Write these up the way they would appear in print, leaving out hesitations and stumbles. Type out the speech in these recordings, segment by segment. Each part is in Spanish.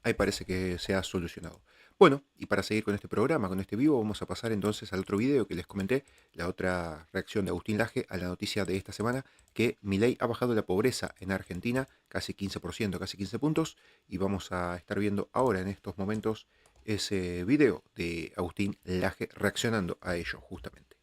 ahí parece que se ha solucionado. Bueno, y para seguir con este programa, con este vivo, vamos a pasar entonces al otro video que les comenté, la otra reacción de Agustín Laje a la noticia de esta semana, que Milei ha bajado la pobreza en Argentina casi 15%, casi 15 puntos, y vamos a estar viendo ahora en estos momentos ese video de Agustín Laje reaccionando a ello justamente.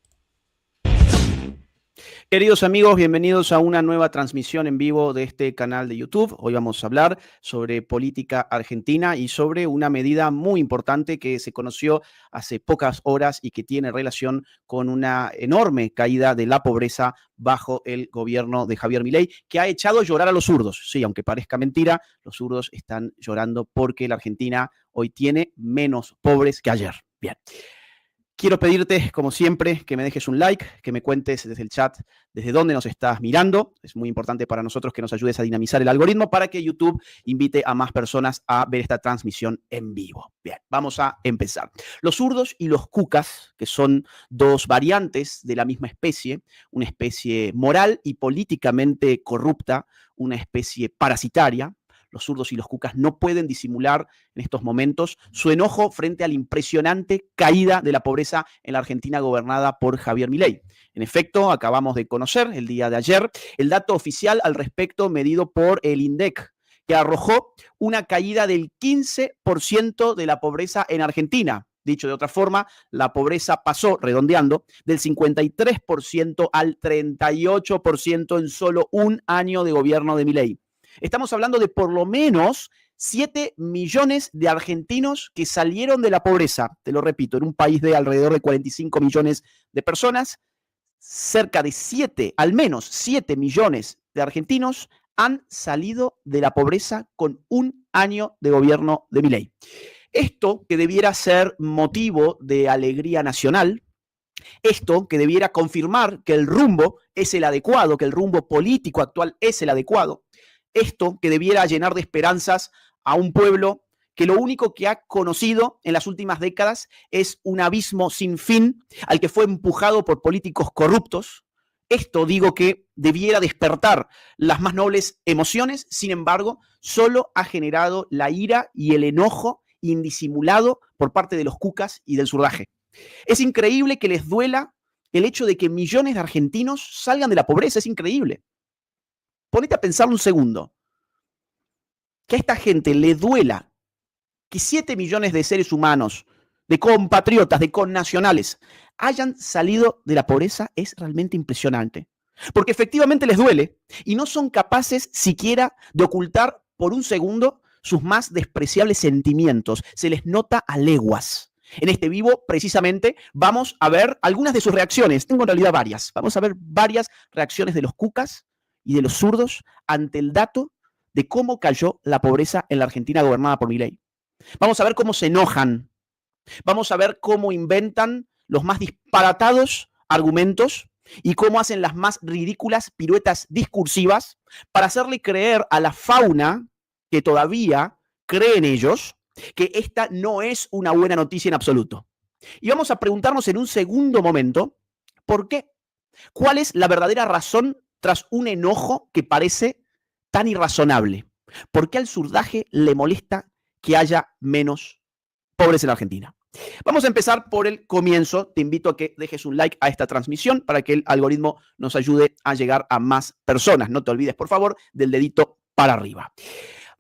Queridos amigos, bienvenidos a una nueva transmisión en vivo de este canal de YouTube. Hoy vamos a hablar sobre política argentina y sobre una medida muy importante que se conoció hace pocas horas y que tiene relación con una enorme caída de la pobreza bajo el gobierno de Javier Milei, que ha echado llorar a los zurdos. Sí, aunque parezca mentira, los zurdos están llorando porque la Argentina hoy tiene menos pobres que ayer. Bien. Quiero pedirte, como siempre, que me dejes un like, que me cuentes desde el chat desde dónde nos estás mirando. Es muy importante para nosotros que nos ayudes a dinamizar el algoritmo para que YouTube invite a más personas a ver esta transmisión en vivo. Bien, vamos a empezar. Los zurdos y los cucas, que son dos variantes de la misma especie, una especie moral y políticamente corrupta, una especie parasitaria. Los zurdos y los cucas no pueden disimular en estos momentos su enojo frente a la impresionante caída de la pobreza en la Argentina gobernada por Javier Milei. En efecto, acabamos de conocer el día de ayer el dato oficial al respecto medido por el INDEC, que arrojó una caída del 15% de la pobreza en Argentina. Dicho de otra forma, la pobreza pasó, redondeando, del 53% al 38% en solo un año de gobierno de Milei. Estamos hablando de por lo menos 7 millones de argentinos que salieron de la pobreza. Te lo repito, en un país de alrededor de 45 millones de personas, cerca de 7, al menos 7 millones de argentinos han salido de la pobreza con un año de gobierno de Milei. Esto que debiera ser motivo de alegría nacional, esto que debiera confirmar que el rumbo es el adecuado, que el rumbo político actual es el adecuado, esto que debiera llenar de esperanzas a un pueblo que lo único que ha conocido en las últimas décadas es un abismo sin fin al que fue empujado por políticos corruptos. Esto digo que debiera despertar las más nobles emociones, sin embargo, solo ha generado la ira y el enojo indisimulado por parte de los cucas y del surdaje. Es increíble que les duela el hecho de que millones de argentinos salgan de la pobreza, es increíble. Ponete a pensar un segundo. Que a esta gente le duela que 7 millones de seres humanos, de compatriotas, de connacionales, hayan salido de la pobreza es realmente impresionante. Porque efectivamente les duele y no son capaces siquiera de ocultar por un segundo sus más despreciables sentimientos. Se les nota a leguas. En este vivo, precisamente, vamos a ver algunas de sus reacciones. Tengo en realidad varias. Vamos a ver varias reacciones de los cucas y de los zurdos ante el dato de cómo cayó la pobreza en la Argentina gobernada por Milei. Vamos a ver cómo se enojan. Vamos a ver cómo inventan los más disparatados argumentos y cómo hacen las más ridículas piruetas discursivas para hacerle creer a la fauna que todavía cree en ellos que esta no es una buena noticia en absoluto. Y vamos a preguntarnos en un segundo momento, ¿por qué? ¿Cuál es la verdadera razón tras un enojo que parece tan irrazonable? ¿Por qué al surdaje le molesta que haya menos pobres en la Argentina? Vamos a empezar por el comienzo. Te invito a que dejes un like a esta transmisión para que el algoritmo nos ayude a llegar a más personas. No te olvides, por favor, del dedito para arriba.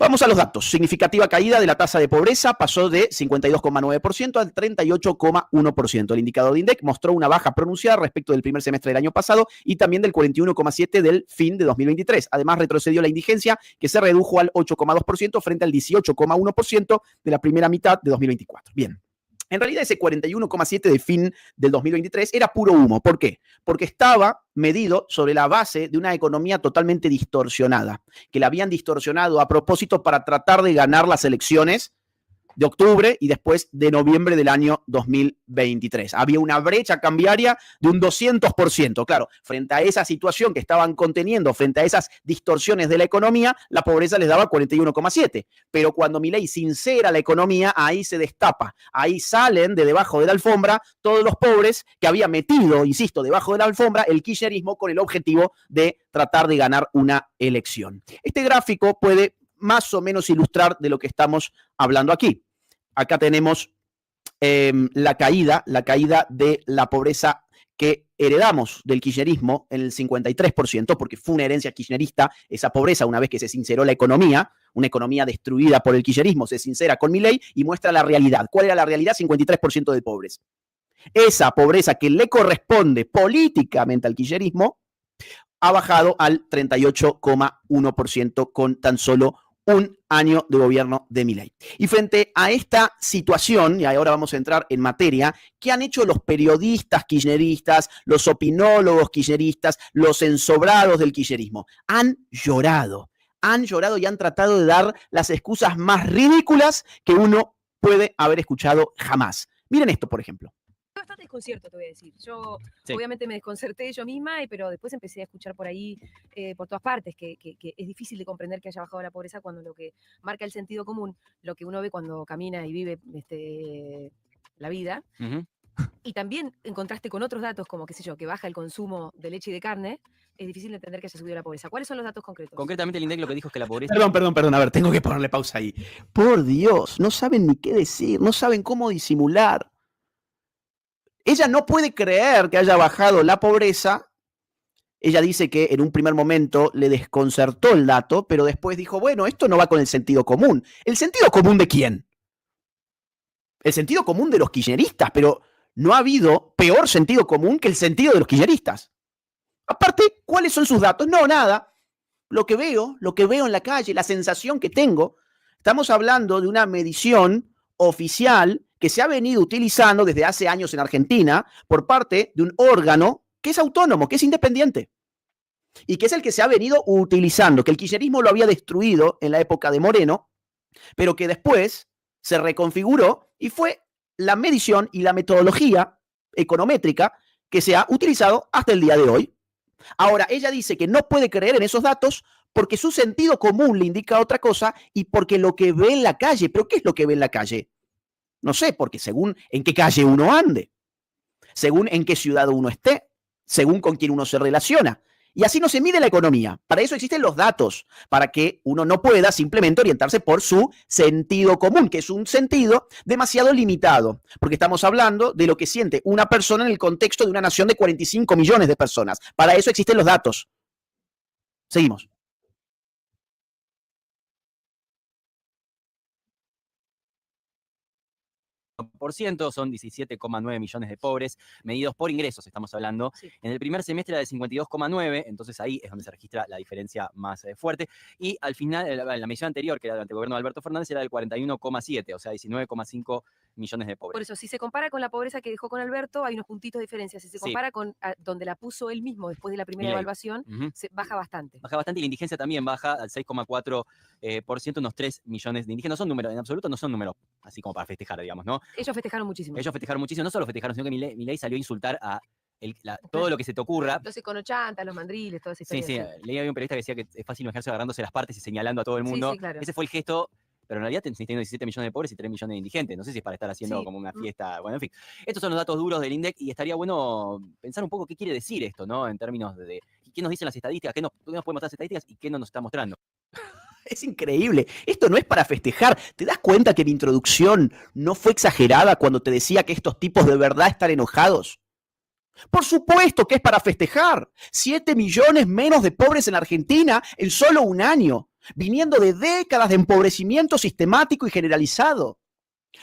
Vamos a los datos. Significativa caída de la tasa de pobreza, pasó de 52,9% al 38,1%. El indicador de INDEC mostró una baja pronunciada respecto del primer semestre del año pasado y también del 41,7% del fin de 2023. Además, retrocedió la indigencia, que se redujo al 8,2% frente al 18,1% de la primera mitad de 2024. Bien. En realidad ese 41,7 de fin del 2023 era puro humo. ¿Por qué? Porque estaba medido sobre la base de una economía totalmente distorsionada, que la habían distorsionado a propósito para tratar de ganar las elecciones de octubre y después de noviembre del año 2023. Había una brecha cambiaria de un 200%. Claro, frente a esa situación que estaban conteniendo, frente a esas distorsiones de la economía, la pobreza les daba 41,7. Pero cuando Milei sincera la economía, ahí se destapa. Ahí salen de debajo de la alfombra todos los pobres que había metido, insisto, debajo de la alfombra el kirchnerismo con el objetivo de tratar de ganar una elección. Este gráfico puede más o menos ilustrar de lo que estamos hablando aquí. Acá tenemos la caída de la pobreza que heredamos del kirchnerismo en el 53%, porque fue una herencia kirchnerista esa pobreza una vez que se sinceró la economía, una economía destruida por el kirchnerismo, se sincera con Milei y muestra la realidad. ¿Cuál era la realidad? 53% de pobres. Esa pobreza que le corresponde políticamente al kirchnerismo ha bajado al 38,1% con tan solo un año de gobierno de Milei. Y frente a esta situación, y ahora vamos a entrar en materia, ¿qué han hecho los periodistas kirchneristas, los opinólogos kirchneristas, los ensobrados del kirchnerismo? Han llorado y han tratado de dar las excusas más ridículas que uno puede haber escuchado jamás. Miren esto, por ejemplo. Bastante desconcierto, te voy a decir. Yo obviamente me desconcerté yo misma, pero después empecé a escuchar por ahí, por todas partes, que es difícil de comprender que haya bajado la pobreza cuando lo que marca el sentido común, lo que uno ve cuando camina y vive la vida, y también en contraste con otros datos como, qué sé yo, que baja el consumo de leche y de carne, es difícil de entender que haya subido la pobreza. ¿Cuáles son los datos concretos? Concretamente, el INDEC lo que dijo es que la pobreza... Perdón, a ver, tengo que ponerle pausa ahí. Por Dios, no saben ni qué decir, no saben cómo disimular. Ella no puede creer que haya bajado la pobreza. Ella dice que en un primer momento le desconcertó el dato, pero después dijo, bueno, esto no va con el sentido común. ¿El sentido común de quién? El sentido común de los kirchneristas, pero no ha habido peor sentido común que el sentido de los kirchneristas. Aparte, ¿cuáles son sus datos? No, nada. Lo que veo en la calle, la sensación que tengo, estamos hablando de una medición oficial que se ha venido utilizando desde hace años en Argentina por parte de un órgano que es autónomo, que es independiente y que es el que se ha venido utilizando, que el kirchnerismo lo había destruido en la época de Moreno, pero que después se reconfiguró y fue la medición y la metodología econométrica que se ha utilizado hasta el día de hoy. Ahora, ella dice que no puede creer en esos datos porque su sentido común le indica otra cosa y porque lo que ve en la calle, ¿pero qué es lo que ve en la calle? No sé, porque según en qué calle uno ande, según en qué ciudad uno esté, según con quién uno se relaciona. Y así no se mide la economía. Para eso existen los datos, para que uno no pueda simplemente orientarse por su sentido común, que es un sentido demasiado limitado, porque estamos hablando de lo que siente una persona en el contexto de una nación de 45 millones de personas. Para eso existen los datos. Seguimos. Son 17,9 millones de pobres, medidos por ingresos, estamos hablando. Sí. En el primer semestre era de 52,9, entonces ahí es donde se registra la diferencia más fuerte. Y al final, la medición anterior, que era durante el gobierno de Alberto Fernández, era del 41,7, o sea, 19,5 millones de pobres. Por eso, si se compara con la pobreza que dejó con Alberto, hay unos puntitos de diferencia. Si se compara con donde la puso él mismo después de la primera evaluación, se baja bastante. Baja bastante y la indigencia también baja al 6,4%, unos 3 millones de indígenas. No son números, en absoluto no son números así como para festejar, digamos, ¿no? Ellos festejaron muchísimo. No solo festejaron, sino que Milei salió a insultar a todo lo que se te ocurra. Los econochantas, los mandriles, toda esa historia. Sí. Leí a un periodista que decía que es fácil imaginarse agarrándose las partes y señalando a todo el mundo. Sí, claro. Ese fue el gesto, pero en realidad tenés 17 millones de pobres y 3 millones de indigentes. No sé si es para estar haciendo como una fiesta. Bueno, en fin. Estos son los datos duros del INDEC y estaría bueno pensar un poco qué quiere decir esto, ¿no? En términos de qué nos dicen las estadísticas, qué nos pueden mostrar las estadísticas y qué no nos está mostrando. Es increíble. Esto no es para festejar. ¿Te das cuenta que mi introducción no fue exagerada cuando te decía que estos tipos de verdad están enojados? Por supuesto que es para festejar. 7 millones menos de pobres en Argentina en solo un año, viniendo de décadas de empobrecimiento sistemático y generalizado.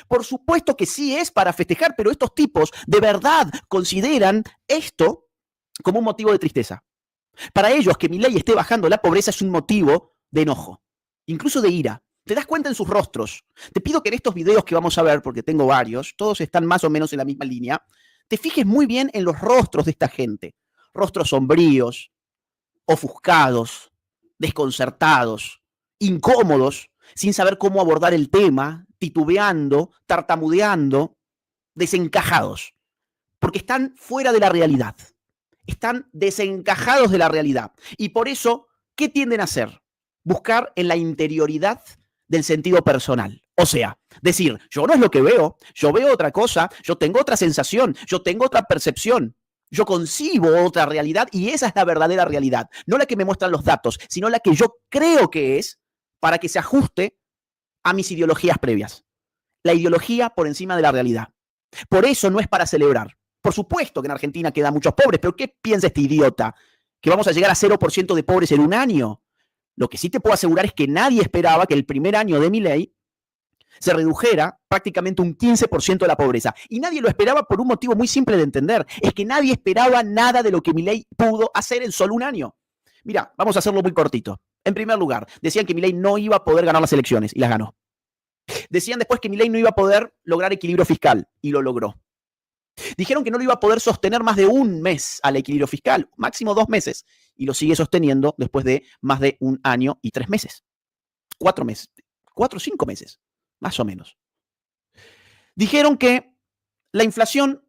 Por supuesto que sí es para festejar, pero estos tipos de verdad consideran esto como un motivo de tristeza. Para ellos, que Milei esté bajando la pobreza es un motivo de enojo, incluso de ira. Te das cuenta en sus rostros. Te pido que en estos videos que vamos a ver, porque tengo varios, todos están más o menos en la misma línea, te fijes muy bien en los rostros de esta gente. Rostros sombríos, ofuscados, desconcertados, incómodos, sin saber cómo abordar el tema, titubeando, tartamudeando, desencajados, porque están fuera de la realidad. Están desencajados de la realidad. Y por eso, ¿qué tienden a hacer? Buscar en la interioridad del sentido personal. O sea, decir, yo no es lo que veo, yo veo otra cosa, yo tengo otra sensación, yo tengo otra percepción, yo concibo otra realidad y esa es la verdadera realidad. No la que me muestran los datos, sino la que yo creo que es para que se ajuste a mis ideologías previas. La ideología por encima de la realidad. Por eso no es para celebrar. Por supuesto que en Argentina quedan muchos pobres, pero ¿qué piensa este idiota? ¿Que vamos a llegar a 0% de pobres en un año? Lo que sí te puedo asegurar es que nadie esperaba que el primer año de Milei se redujera prácticamente un 15% de la pobreza. Y nadie lo esperaba por un motivo muy simple de entender. Es que nadie esperaba nada de lo que Milei pudo hacer en solo un año. Mira, vamos a hacerlo muy cortito. En primer lugar, decían que Milei no iba a poder ganar las elecciones y las ganó. Decían después que Milei no iba a poder lograr equilibrio fiscal y lo logró. Dijeron que no lo iba a poder sostener más de un mes al equilibrio fiscal, máximo 2 meses, y lo sigue sosteniendo después de más de 1 año y 3 meses. 4 meses, 4 o 5 meses, más o menos. Dijeron que la inflación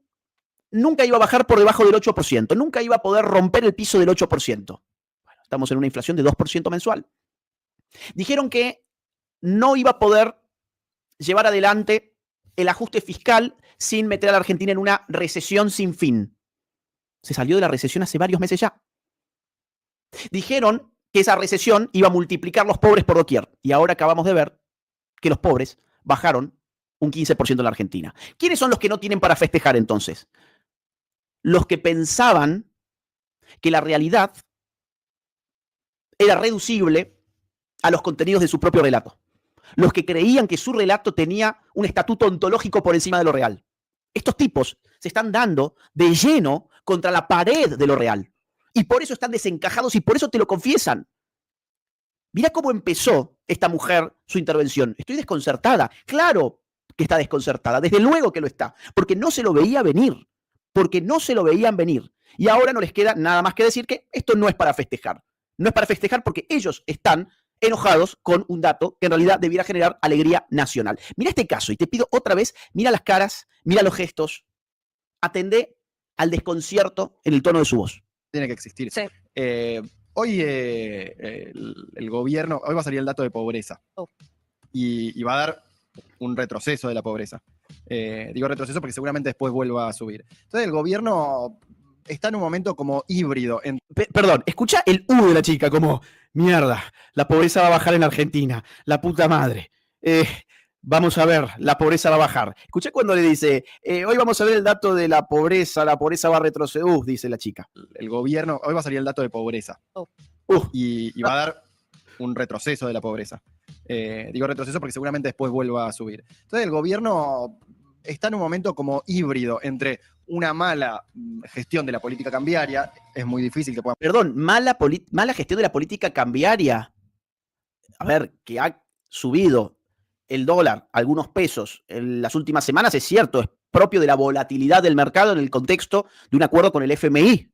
nunca iba a bajar por debajo del 8%, nunca iba a poder romper el piso del 8%. Bueno, estamos en una inflación de 2% mensual. Dijeron que no iba a poder llevar adelante el ajuste fiscal sin meter a la Argentina en una recesión sin fin. Se salió de la recesión hace varios meses ya. Dijeron que esa recesión iba a multiplicar los pobres por doquier. Y ahora acabamos de ver que los pobres bajaron un 15% en la Argentina. ¿Quiénes son los que no tienen para festejar entonces? Los que pensaban que la realidad era reducible a los contenidos de su propio relato. Los que creían que su relato tenía un estatuto ontológico por encima de lo real. Estos tipos se están dando de lleno contra la pared de lo real. Y por eso están desencajados y por eso te lo confiesan. Mira cómo empezó esta mujer su intervención. Estoy desconcertada. Claro que está desconcertada. Desde luego que lo está. Porque no se lo veía venir. Porque no se lo veían venir. Y ahora no les queda nada más que decir que esto no es para festejar. No es para festejar porque ellos están enojados con un dato que en realidad debiera generar alegría nacional. Mira este caso y te pido otra vez, mira las caras, mira los gestos, atendé al desconcierto en el tono de su voz. Tiene que existir. Sí. Hoy el gobierno, hoy va a salir el dato de pobreza y va a dar un retroceso de la pobreza. Digo retroceso porque seguramente después vuelva a subir. Entonces el gobierno está en un momento como híbrido. Perdón, escucha el de la chica como, mierda, la pobreza va a bajar en Argentina, la puta madre. Vamos a ver, la pobreza va a bajar. Escuché cuando le dice, hoy vamos a ver el dato de la pobreza va a retroceder, dice la chica. El gobierno, hoy va a salir el dato de pobreza y va a dar un retroceso de la pobreza. Digo retroceso porque seguramente después vuelva a subir. Entonces el gobierno está en un momento como híbrido entre una mala gestión de la política cambiaria, es muy difícil que puedan... Perdón, mala gestión de la política cambiaria. A ver, que ha subido el dólar algunos pesos en las últimas semanas, es cierto, es propio de la volatilidad del mercado en el contexto de un acuerdo con el FMI.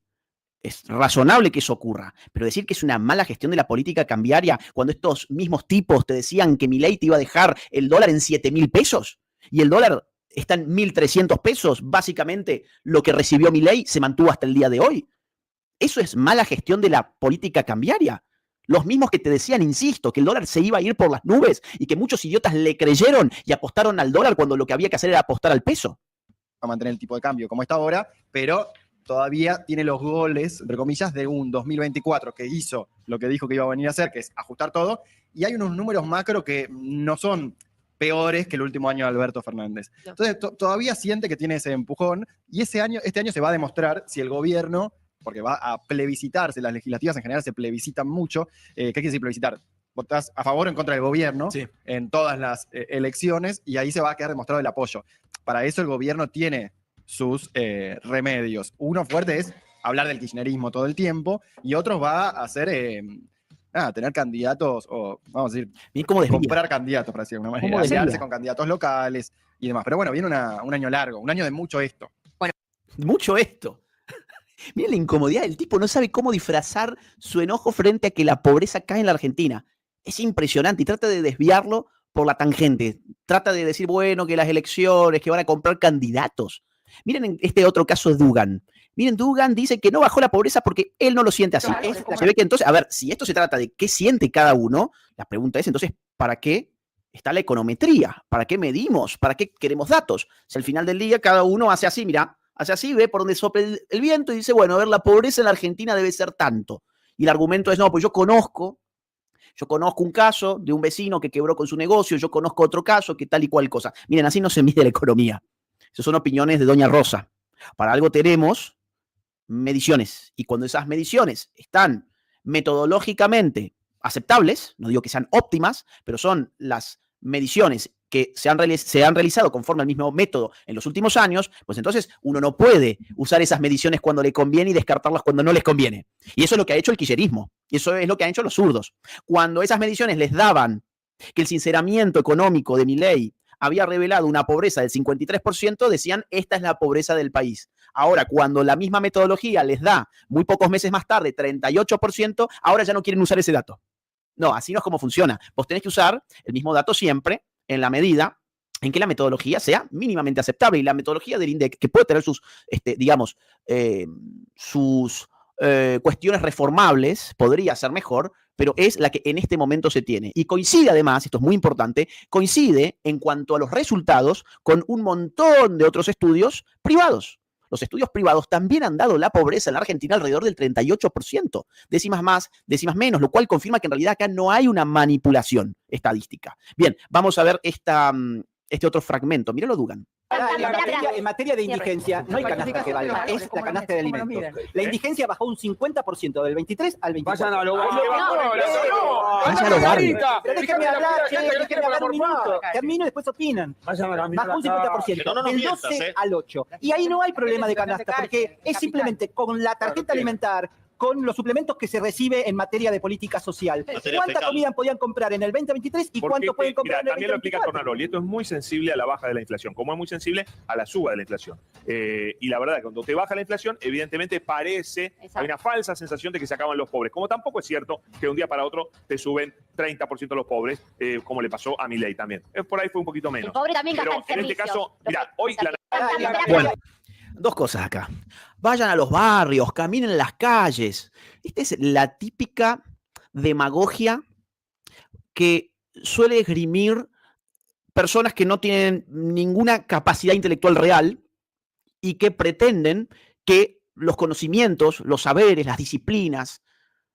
Es razonable que eso ocurra, pero decir que es una mala gestión de la política cambiaria cuando estos mismos tipos te decían que Milei te iba a dejar el dólar en 7.000 pesos y el dólar está en 1.300 pesos, básicamente lo que recibió Milei se mantuvo hasta el día de hoy. Eso es mala gestión de la política cambiaria. Los mismos que te decían, insisto, que el dólar se iba a ir por las nubes y que muchos idiotas le creyeron y apostaron al dólar cuando lo que había que hacer era apostar al peso. Va a mantener el tipo de cambio como está ahora, pero todavía tiene los goles, entre comillas, de un 2024 que hizo lo que dijo que iba a venir a hacer, que es ajustar todo, y hay unos números macro que no son peores que el último año de Alberto Fernández. No. Entonces, todavía siente que tiene ese empujón, y este año se va a demostrar si el gobierno, porque va a plebiscitarse, las legislativas en general se plebiscitan mucho. ¿Qué quiere decir plebiscitar? Votás a favor o en contra del gobierno en todas las elecciones, y ahí se va a quedar demostrado el apoyo. Para eso el gobierno tiene sus remedios. Uno fuerte es hablar del kirchnerismo todo el tiempo, y otro va a hacer... tener candidatos, o vamos a decir, comprar candidatos, para decir de alguna manera, aliarse con candidatos locales y demás. Pero bueno, viene un año largo, un año de mucho esto. Bueno, mucho esto. Miren la incomodidad, el tipo no sabe cómo disfrazar su enojo frente a que la pobreza cae en la Argentina. Es impresionante y trata de desviarlo por la tangente. Trata de decir, bueno, que las elecciones, que van a comprar candidatos. Miren este otro caso de Dugan. Miren, Dugan dice que no bajó la pobreza porque él no lo siente así. Se ve que entonces, a ver, si esto se trata de qué siente cada uno, la pregunta es entonces, ¿para qué está la econometría? ¿Para qué medimos? ¿Para qué queremos datos? Si al final del día cada uno hace así, mira, hace así, ve por donde sopla el viento y dice, bueno, a ver, la pobreza en la Argentina debe ser tanto. Y el argumento es, no, pues yo conozco Yo conozco un caso de un vecino que quebró con su negocio, yo conozco otro caso que tal y cual cosa. Miren, así no se mide la economía. Esas son opiniones de doña Rosa. Para algo tenemos mediciones. Y cuando esas mediciones están metodológicamente aceptables, no digo que sean óptimas, pero son las mediciones que se han realizado conforme al mismo método en los últimos años, pues entonces uno no puede usar esas mediciones cuando le conviene y descartarlas cuando no les conviene. Y eso es lo que ha hecho el kirchnerismo. Y eso es lo que han hecho los zurdos. Cuando esas mediciones les daban que el sinceramiento económico de Milei había revelado una pobreza del 53%, decían, esta es la pobreza del país. Ahora, cuando la misma metodología les da, muy pocos meses más tarde, 38%, ahora ya no quieren usar ese dato. No, así no es como funciona. Vos tenés que usar el mismo dato siempre en la medida en que la metodología sea mínimamente aceptable. Y la metodología del INDEC, que puede tener sus, cuestiones reformables, podría ser mejor, pero es la que en este momento se tiene. Y coincide además, esto es muy importante, coincide en cuanto a los resultados con un montón de otros estudios privados. Los estudios privados también han dado la pobreza en la Argentina alrededor del 38%, décimas más, décimas menos, lo cual confirma que en realidad acá no hay una manipulación estadística. Bien, vamos a ver este otro fragmento. Míralo, Dugan. En materia de indigencia, no hay canasta que valga, es la canasta de alimentos. La indigencia bajó un 50% del 23 al 24. Vayan a los barrios. Vayan a los barrios. Pero déjenme hablar un minuto. Termino y después opinan. Bajó un 50%, del 12 al 8. Y ahí no hay problema de canasta, porque es simplemente con la tarjeta alimentar, con los suplementos que se recibe en materia de política social. ¿Cuánta comida podían comprar en el 2023 y cuánto pueden comprar en el 2024? También lo explica Tornaroli. Esto es muy sensible a la baja de la inflación, como es muy sensible a la suba de la inflación. Y la verdad, cuando te baja la inflación, evidentemente parece, hay una falsa sensación de que se acaban los pobres. Como tampoco es cierto que de un día para otro te suben 30% los pobres, como le pasó a Milei también. Por ahí fue un poquito menos. El pobre también gasta Pero en este caso, mira, hoy Bueno, dos cosas acá. Vayan a los barrios, caminen en las calles. Esta es la típica demagogia que suele esgrimir personas que no tienen ninguna capacidad intelectual real y que pretenden que los conocimientos, los saberes, las disciplinas,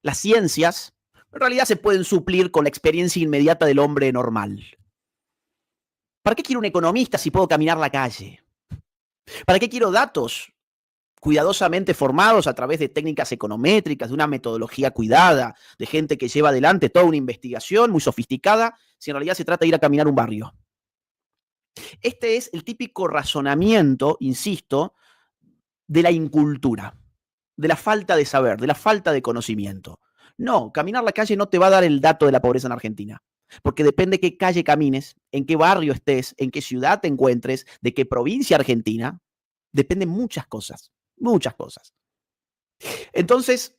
las ciencias, en realidad se pueden suplir con la experiencia inmediata del hombre normal. ¿Para qué quiero un economista si puedo caminar la calle? ¿Para qué quiero datos cuidadosamente formados a través de técnicas econométricas, de una metodología cuidada, de gente que lleva adelante toda una investigación muy sofisticada, si en realidad se trata de ir a caminar un barrio? Este es el típico razonamiento, insisto, de la incultura, de la falta de saber, de la falta de conocimiento. No, caminar la calle no te va a dar el dato de la pobreza en Argentina, porque depende qué calle camines, en qué barrio estés, en qué ciudad te encuentres, de qué provincia argentina, dependen muchas cosas, muchas cosas. Entonces,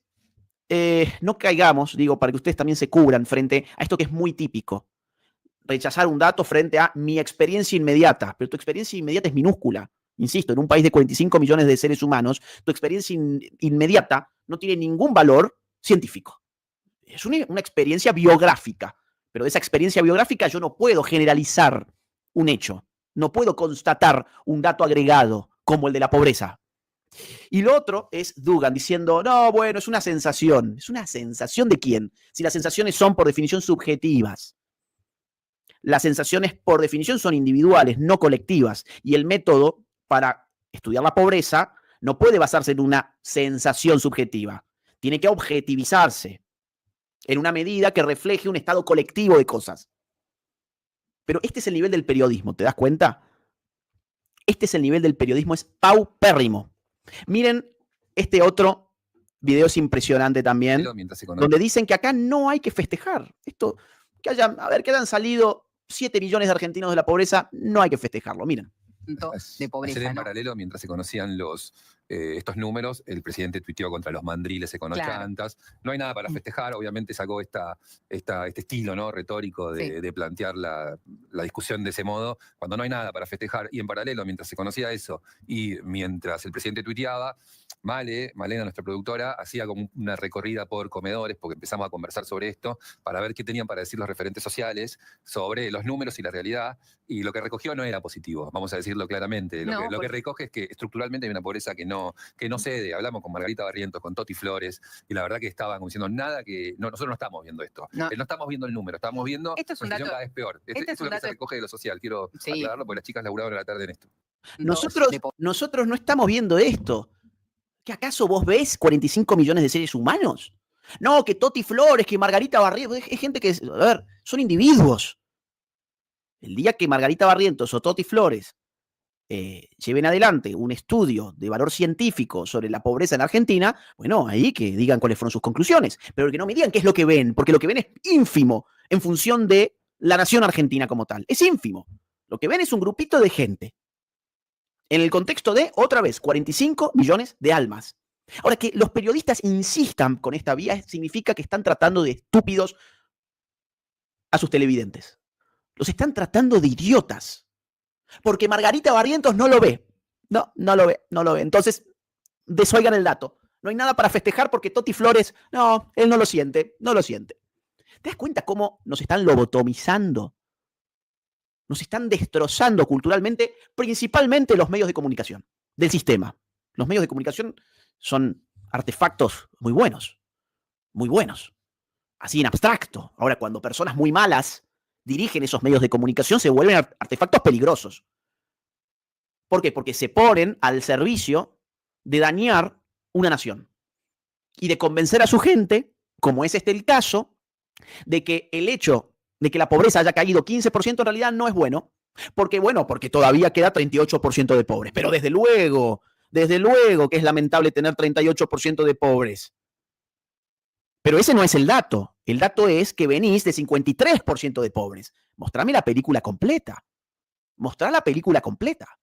no caigamos, digo, para que ustedes también se cubran frente a esto que es muy típico, rechazar un dato frente a mi experiencia inmediata, pero tu experiencia inmediata es minúscula. Insisto, en un país de 45 millones de seres humanos, tu experiencia inmediata no tiene ningún valor científico. Es una experiencia biográfica, pero de esa experiencia biográfica yo no puedo generalizar un hecho, no puedo constatar un dato agregado como el de la pobreza. Y lo otro es Dugan diciendo, no, bueno, es una sensación. ¿Es una sensación de quién? Si las sensaciones son por definición subjetivas. Las sensaciones por definición son individuales, no colectivas. Y el método para estudiar la pobreza no puede basarse en una sensación subjetiva. Tiene que objetivizarse en una medida que refleje un estado colectivo de cosas. Pero este es el nivel del periodismo, ¿te das cuenta? Este es el nivel del periodismo, es paupérrimo. Miren, este otro video es impresionante también, donde dicen que acá no hay que festejar. Esto, que hayan salido 7 millones de argentinos de la pobreza, no hay que festejarlo, miren. De pobreza, en paralelo, mientras se conocían estos números, el presidente tuiteó contra los mandriles econochantas. No hay nada para festejar, obviamente sacó este estilo, ¿no?, retórico de plantear la discusión de ese modo, cuando no hay nada para festejar. Y en paralelo, mientras se conocía eso y mientras el presidente tuiteaba, Malena, nuestra productora, hacía como una recorrida por comedores, porque empezamos a conversar sobre esto, para ver qué tenían para decir los referentes sociales sobre los números y la realidad, y lo que recogió no era positivo, vamos a decirlo claramente. Lo que recoge es que estructuralmente hay una pobreza que no no cede. Hablamos con Margarita Barrientos, con Toti Flores, y la verdad que estaban diciendo nada que... nosotros no estamos viendo esto. No estamos viendo el número, estamos viendo una situación cada vez peor. Esto es lo que se recoge de lo social. Quiero aclararlo porque las chicas laburaron a la tarde en esto. Nosotros no estamos viendo esto. ¿Que acaso vos ves 45 millones de seres humanos? No, que Toti Flores, que Margarita Barrientos, es gente que, a ver, son individuos. El día que Margarita Barrientos o Toti Flores lleven adelante un estudio de valor científico sobre la pobreza en Argentina, bueno, ahí que digan cuáles fueron sus conclusiones, pero que no me digan qué es lo que ven, porque lo que ven es ínfimo en función de la nación argentina como tal. Es ínfimo. Lo que ven es un grupito de gente. En el contexto de, otra vez, 45 millones de almas. Ahora, que los periodistas insistan con esta vía significa que están tratando de estúpidos a sus televidentes. Los están tratando de idiotas. Porque Margarita Barrientos no lo ve. No lo ve. Entonces, desoigan el dato. No hay nada para festejar porque Toti Flores, no, él no lo siente. ¿Te das cuenta cómo nos están lobotomizando? Nos están destrozando culturalmente, principalmente los medios de comunicación del sistema. Los medios de comunicación son artefactos muy buenos, así en abstracto. Ahora, cuando personas muy malas dirigen esos medios de comunicación, se vuelven artefactos peligrosos. ¿Por qué? Porque se ponen al servicio de dañar una nación y de convencer a su gente, como es el caso, de que el hecho de que la pobreza haya caído 15% en realidad no es bueno. Porque todavía queda 38% de pobres. Pero desde luego que es lamentable tener 38% de pobres. Pero ese no es el dato. El dato es que venís de 53% de pobres. Mostrame la película completa. Mostrá la película completa.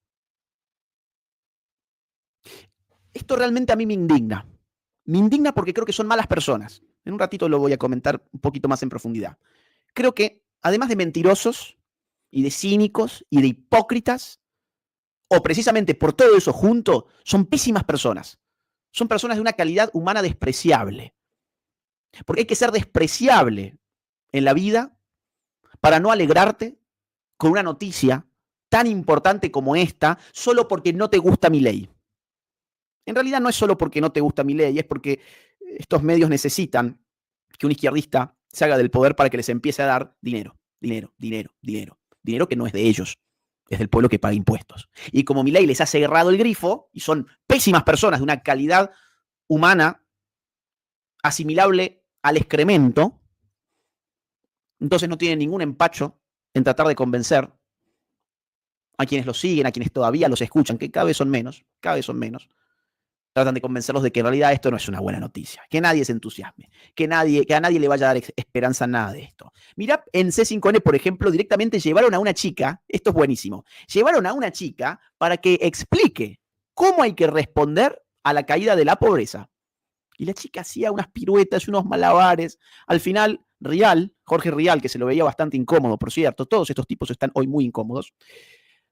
Esto realmente a mí me indigna. Me indigna porque creo que son malas personas. En un ratito lo voy a comentar un poquito más en profundidad. Creo que, además de mentirosos y de cínicos y de hipócritas, o precisamente por todo eso junto, son pésimas personas. Son personas de una calidad humana despreciable. Porque hay que ser despreciable en la vida para no alegrarte con una noticia tan importante como esta solo porque no te gusta Milei. En realidad no es solo porque no te gusta Milei, es porque estos medios necesitan que un izquierdista se haga del poder para que les empiece a dar dinero que no es de ellos, es del pueblo que paga impuestos. Y como Milei les ha cerrado el grifo, y son pésimas personas de una calidad humana asimilable al excremento, entonces no tienen ningún empacho en tratar de convencer a quienes los siguen, a quienes todavía los escuchan, que cada vez son menos, tratan de convencerlos de que en realidad esto no es una buena noticia, que nadie se entusiasme, que a nadie le vaya a dar esperanza nada de esto. Mirá, en C5N, por ejemplo, directamente llevaron a una chica, esto es buenísimo, llevaron a una chica para que explique cómo hay que responder a la caída de la pobreza. Y la chica hacía unas piruetas, unos malabares. Al final, Jorge Rial, que se lo veía bastante incómodo, por cierto, todos estos tipos están hoy muy incómodos,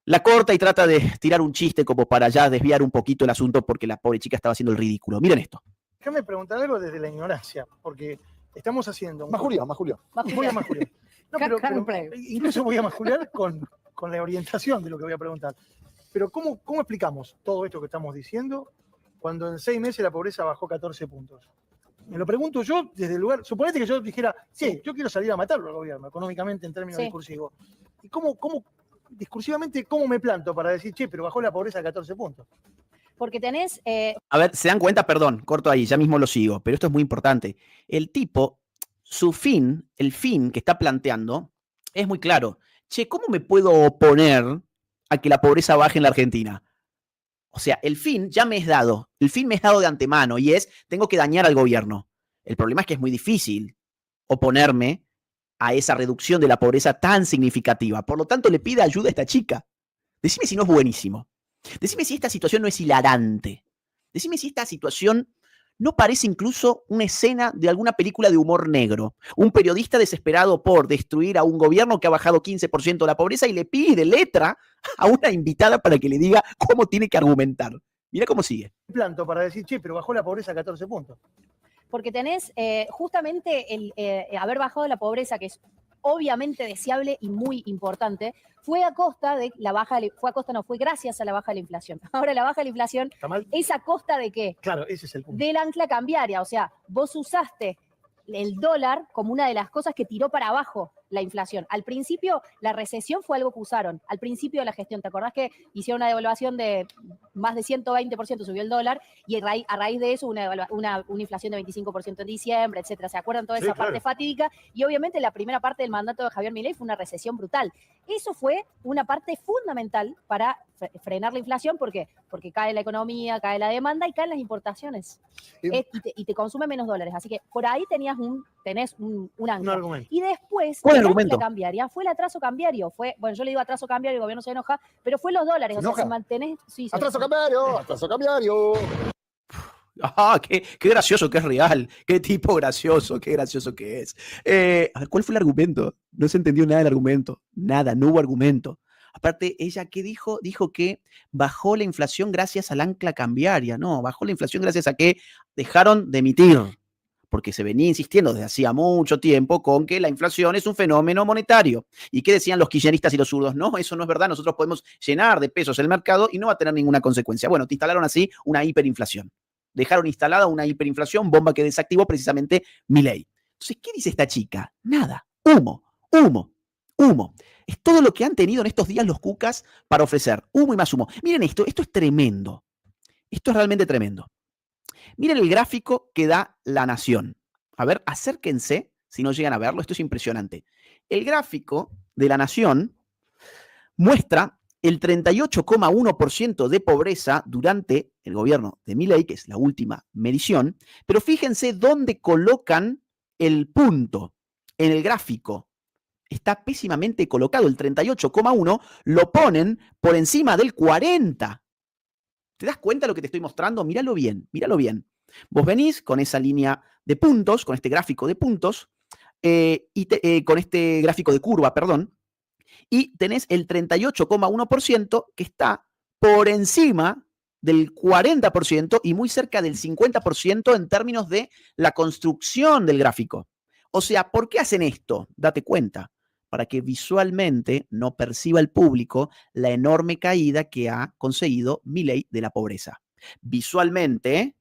la corta y trata de tirar un chiste como para ya desviar un poquito el asunto porque la pobre chica estaba haciendo el ridículo. Miren esto. Déjame preguntar algo desde la ignorancia, porque estamos haciendo... Más Julio. Voy a más Julio. No, pero incluso voy a más Julio con la orientación de lo que voy a preguntar. Pero ¿cómo explicamos todo esto que estamos diciendo cuando en 6 meses la pobreza bajó 14 puntos? Me lo pregunto yo desde el lugar... Suponete que yo dijera, sí, yo quiero salir a matarlo al gobierno, económicamente en términos discursivos. ¿Y discursivamente, cómo me planto para decir, pero bajó la pobreza a 14 puntos? Porque tenés... A ver, ¿se dan cuenta? Perdón, corto ahí, ya mismo lo sigo, pero esto es muy importante. El tipo, el fin que está planteando, es muy claro. ¿Cómo me puedo oponer a que la pobreza baje en la Argentina? O sea, el fin ya me es dado. El fin me es dado de antemano y tengo que dañar al gobierno. El problema es que es muy difícil oponerme a esa reducción de la pobreza tan significativa. Por lo tanto, le pide ayuda a esta chica. Decime si no es buenísimo. Decime si esta situación no es hilarante. Decime si esta situación no parece incluso una escena de alguna película de humor negro. Un periodista desesperado por destruir a un gobierno que ha bajado 15% la pobreza y le pide letra a una invitada para que le diga cómo tiene que argumentar. Mira cómo sigue. Planto para decir, pero bajó la pobreza a 14 puntos. Porque tenés justamente el haber bajado la pobreza, que es obviamente deseable y muy importante, fue a costa de la baja, fue gracias a la baja de la inflación. Ahora la baja de la inflación es a costa de ¿qué? Claro, ese es el punto. Del ancla cambiaria, o sea, vos usaste el dólar como una de las cosas que tiró para abajo la inflación. Al principio, la recesión fue algo que usaron. Al principio de la gestión, ¿te acordás que hicieron una devaluación de más de 120%, subió el dólar, y a raíz de eso una inflación de 25% en diciembre, etcétera? ¿Se acuerdan toda esa parte fatídica? Y obviamente la primera parte del mandato de Javier Milei fue una recesión brutal. Eso fue una parte fundamental para frenar la inflación. ¿Por qué? Porque cae la economía, cae la demanda y caen las importaciones. Y te consume menos dólares. Así que por ahí tenés un ancla. Y después, ¿cuál es el argumento? Cambiaria fue el atraso cambiario. Bueno, yo le digo atraso cambiario, el gobierno se enoja, pero fue los dólares. O sea, si mantenés... Sí, ¡Atraso cambiario! ¡Atraso cambiario! Ah, qué gracioso que es Real. Qué tipo gracioso, qué gracioso que es. A ver, ¿cuál fue el argumento? No se entendió nada del argumento. Nada, no hubo argumento. Aparte, ¿ella qué dijo? Dijo que bajó la inflación gracias al ancla cambiaria. No, bajó la inflación gracias a que dejaron de emitir. Porque se venía insistiendo desde hacía mucho tiempo con que la inflación es un fenómeno monetario. ¿Y qué decían los kirchneristas y los zurdos? No, eso no es verdad. Nosotros podemos llenar de pesos el mercado y no va a tener ninguna consecuencia. Bueno, te instalaron así una hiperinflación. Dejaron instalada una hiperinflación, bomba que desactivó precisamente Milei. Entonces, ¿qué dice esta chica? Nada. Humo, humo, humo. Es todo lo que han tenido en estos días los cucas para ofrecer. Humo y más humo. Miren esto es tremendo. Esto es realmente tremendo. Miren el gráfico que da La Nación. A ver, acérquense si no llegan a verlo. Esto es impresionante. El gráfico de La Nación muestra el 38,1% de pobreza durante el gobierno de Milei, que es la última medición, pero fíjense dónde colocan el punto en el gráfico. Está pésimamente colocado. El 38,1 lo ponen por encima del 40. ¿Te das cuenta de lo que te estoy mostrando? Míralo bien, míralo bien. Vos venís con esa línea de puntos, con este gráfico de puntos, con este gráfico de curva, perdón, y tenés el 38,1% que está por encima del 40% y muy cerca del 50% en términos de la construcción del gráfico. O sea, ¿por qué hacen esto? Date cuenta. Para que visualmente no perciba el público la enorme caída que ha conseguido Milei de la pobreza. Visualmente,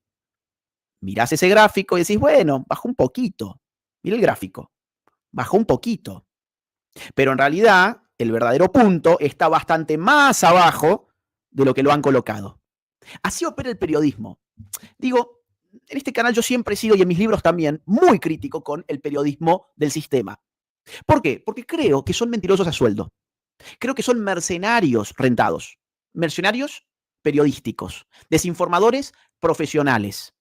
mirás ese gráfico y decís, bueno, bajó un poquito. Mira el gráfico, bajó un poquito. Pero en realidad, el verdadero punto está bastante más abajo de lo que lo han colocado. Así opera el periodismo. Digo, en este canal yo siempre he sido, y en mis libros también, muy crítico con el periodismo del sistema. ¿Por qué? Porque creo que son mentirosos a sueldo. Creo que son mercenarios rentados. Mercenarios periodísticos. Desinformadores profesionales.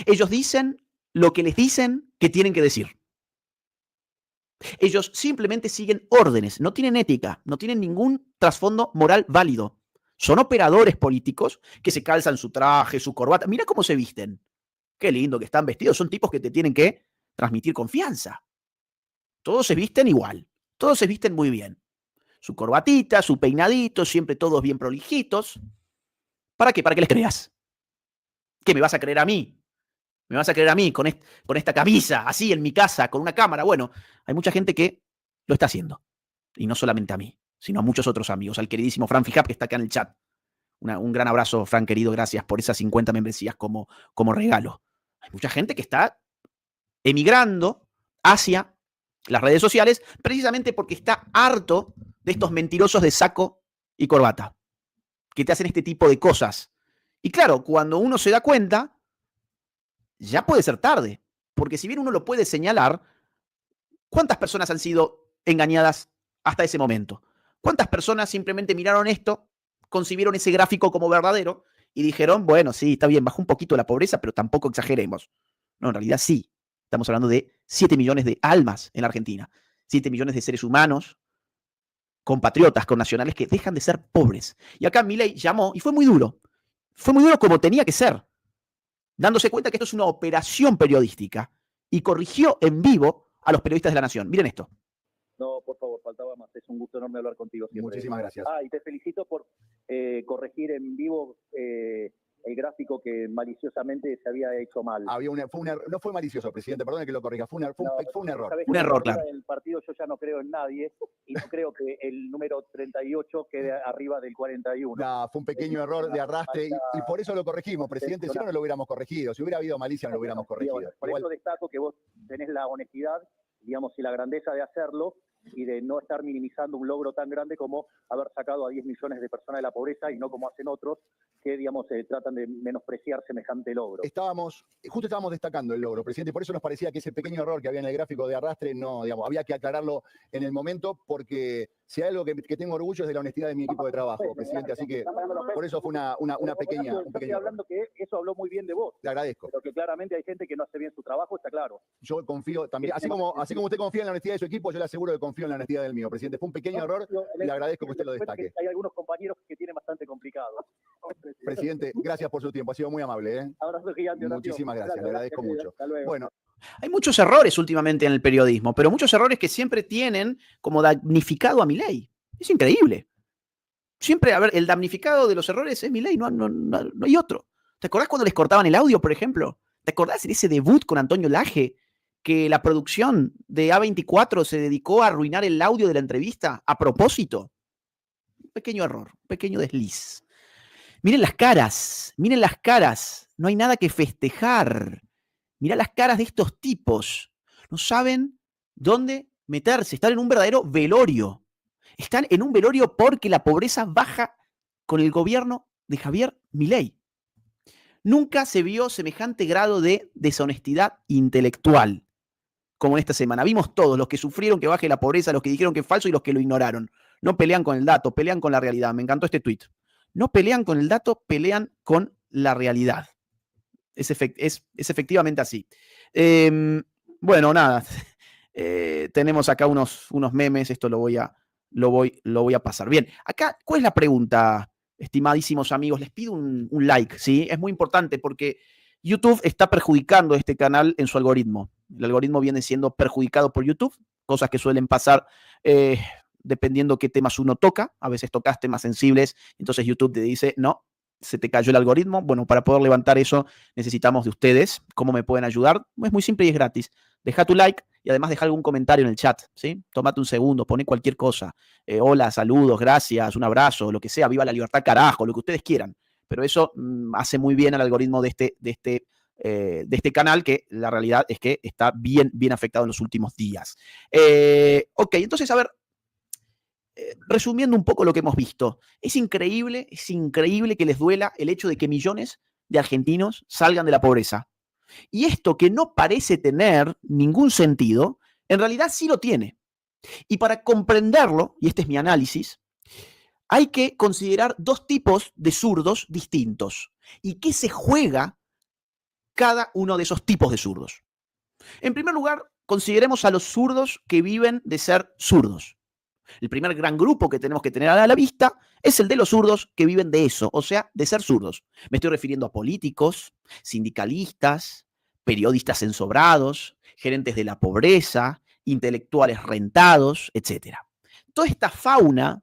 Ellos dicen lo que les dicen que tienen que decir. Ellos simplemente siguen órdenes, no tienen ética, no tienen ningún trasfondo moral válido. Son operadores políticos que se calzan su traje, su corbata. Mira cómo se visten. Qué lindo que están vestidos. Son tipos que te tienen que transmitir confianza. Todos se visten igual. Todos se visten muy bien. Su corbatita, su peinadito, siempre todos bien prolijitos. ¿Para qué? Para que les creas. ¿Qué me vas a creer a mí? ¿Me vas a creer a mí con esta camisa, así en mi casa, con una cámara? Bueno, hay mucha gente que lo está haciendo. Y no solamente a mí, sino a muchos otros amigos. Al queridísimo Fran Fijap, que está acá en el chat. Un gran abrazo, Fran, querido. Gracias por esas 50 membresías como regalo. Hay mucha gente que está emigrando hacia las redes sociales precisamente porque está harto de estos mentirosos de saco y corbata que te hacen este tipo de cosas. Y claro, cuando uno se da cuenta, ya puede ser tarde, porque si bien uno lo puede señalar, ¿cuántas personas han sido engañadas hasta ese momento? ¿Cuántas personas simplemente miraron esto, concibieron ese gráfico como verdadero y dijeron, bueno, sí, está bien, bajó un poquito la pobreza, pero tampoco exageremos? No, en realidad sí. Estamos hablando de 7 millones de almas en la Argentina, 7 millones de seres humanos, compatriotas, connacionales que dejan de ser pobres. Y acá Milei llamó y fue muy duro. Fue muy duro como tenía que ser, dándose cuenta que esto es una operación periodística y corrigió en vivo a los periodistas de La Nación. Miren esto. No, por favor, faltaba más. Es un gusto enorme hablar contigo siempre. Muchísimas gracias. Y te felicito por corregir en vivo el gráfico que maliciosamente se había hecho mal. No fue malicioso, presidente, perdone que lo corrija, fue un error. Un error, claro. El partido yo ya no creo en nadie y no creo que el número 38 quede arriba del 41. No, fue un pequeño error de arrastre y por eso lo corregimos, presidente, si no lo hubiéramos corregido, si hubiera habido malicia no lo hubiéramos corregido. Bueno, por eso destaco que vos tenés la honestidad, digamos, y la grandeza de hacerlo y de no estar minimizando un logro tan grande como haber sacado a 10 millones de personas de la pobreza y no como hacen otros que, digamos, tratan de menospreciar semejante logro. Justo estábamos destacando el logro, presidente, por eso nos parecía que ese pequeño error que había en el gráfico de arrastre, no, digamos, había que aclararlo en el momento, porque si hay algo que tengo orgullo es de la honestidad de mi equipo de trabajo, presidente, así que por eso fue un pequeño estoy hablando que eso habló muy bien de vos. Le agradezco. Pero que claramente hay gente que no hace bien su trabajo, está claro. Yo confío también, así como usted confía en la honestidad de su equipo, yo le aseguro que confío en la honestidad del mío, presidente. Fue un pequeño error y le agradezco que usted lo destaque. Hay algunos compañeros que tienen bastante complicado. Presidente, gracias por su tiempo, ha sido muy amable. Abrazo gigante. Muchísimas gracias, le agradezco mucho. Bueno. Hay muchos errores últimamente en el periodismo, pero muchos errores que siempre tienen como damnificado a Milei. Es increíble. Siempre, a ver, el damnificado de los errores es Milei, no hay otro. ¿Te acordás cuando les cortaban el audio, por ejemplo? ¿Te acordás de ese debut con Antonio Laje? Que la producción de A24 se dedicó a arruinar el audio de la entrevista a propósito. Un pequeño error, un pequeño desliz. Miren las caras, no hay nada que festejar. Mirá las caras de estos tipos. No saben dónde meterse, están en un verdadero velorio. Están en un velorio porque la pobreza baja con el gobierno de Javier Milei. Nunca se vio semejante grado de deshonestidad intelectual como en esta semana. Vimos todos, los que sufrieron que baje la pobreza, los que dijeron que es falso y los que lo ignoraron. No pelean con el dato, pelean con la realidad. Me encantó este tuit. No pelean con el dato, pelean con la realidad. Es efectivamente así. Bueno, nada. Tenemos acá unos memes. Esto lo voy a pasar. Bien, acá, ¿cuál es la pregunta, estimadísimos amigos? Les pido un like, ¿sí? Es muy importante porque YouTube está perjudicando este canal en su algoritmo. El algoritmo viene siendo perjudicado por YouTube, cosas que suelen pasar dependiendo qué temas uno toca. A veces tocas temas sensibles, entonces YouTube te dice, no, se te cayó el algoritmo. Bueno, para poder levantar eso necesitamos de ustedes. ¿Cómo me pueden ayudar? Es muy simple y es gratis. Deja tu like y además deja algún comentario en el chat, ¿sí? Tómate un segundo, poné cualquier cosa. Hola, saludos, gracias, un abrazo, lo que sea, viva la libertad, carajo, lo que ustedes quieran. Pero eso hace muy bien al algoritmo de este canal, que la realidad es que está bien afectado en los últimos días. Ok, entonces, a ver, resumiendo un poco lo que hemos visto, es increíble que les duela el hecho de que millones de argentinos salgan de la pobreza. Y esto que no parece tener ningún sentido, en realidad sí lo tiene. Y para comprenderlo, y este es mi análisis, hay que considerar dos tipos de zurdos distintos. ¿Y qué se juega cada uno de esos tipos de zurdos? En primer lugar, consideremos a los zurdos que viven de ser zurdos. El primer gran grupo que tenemos que tener a la vista es el de los zurdos que viven de eso, o sea, de ser zurdos. Me estoy refiriendo a políticos, sindicalistas, periodistas ensobrados, gerentes de la pobreza, intelectuales rentados, etc. Toda esta fauna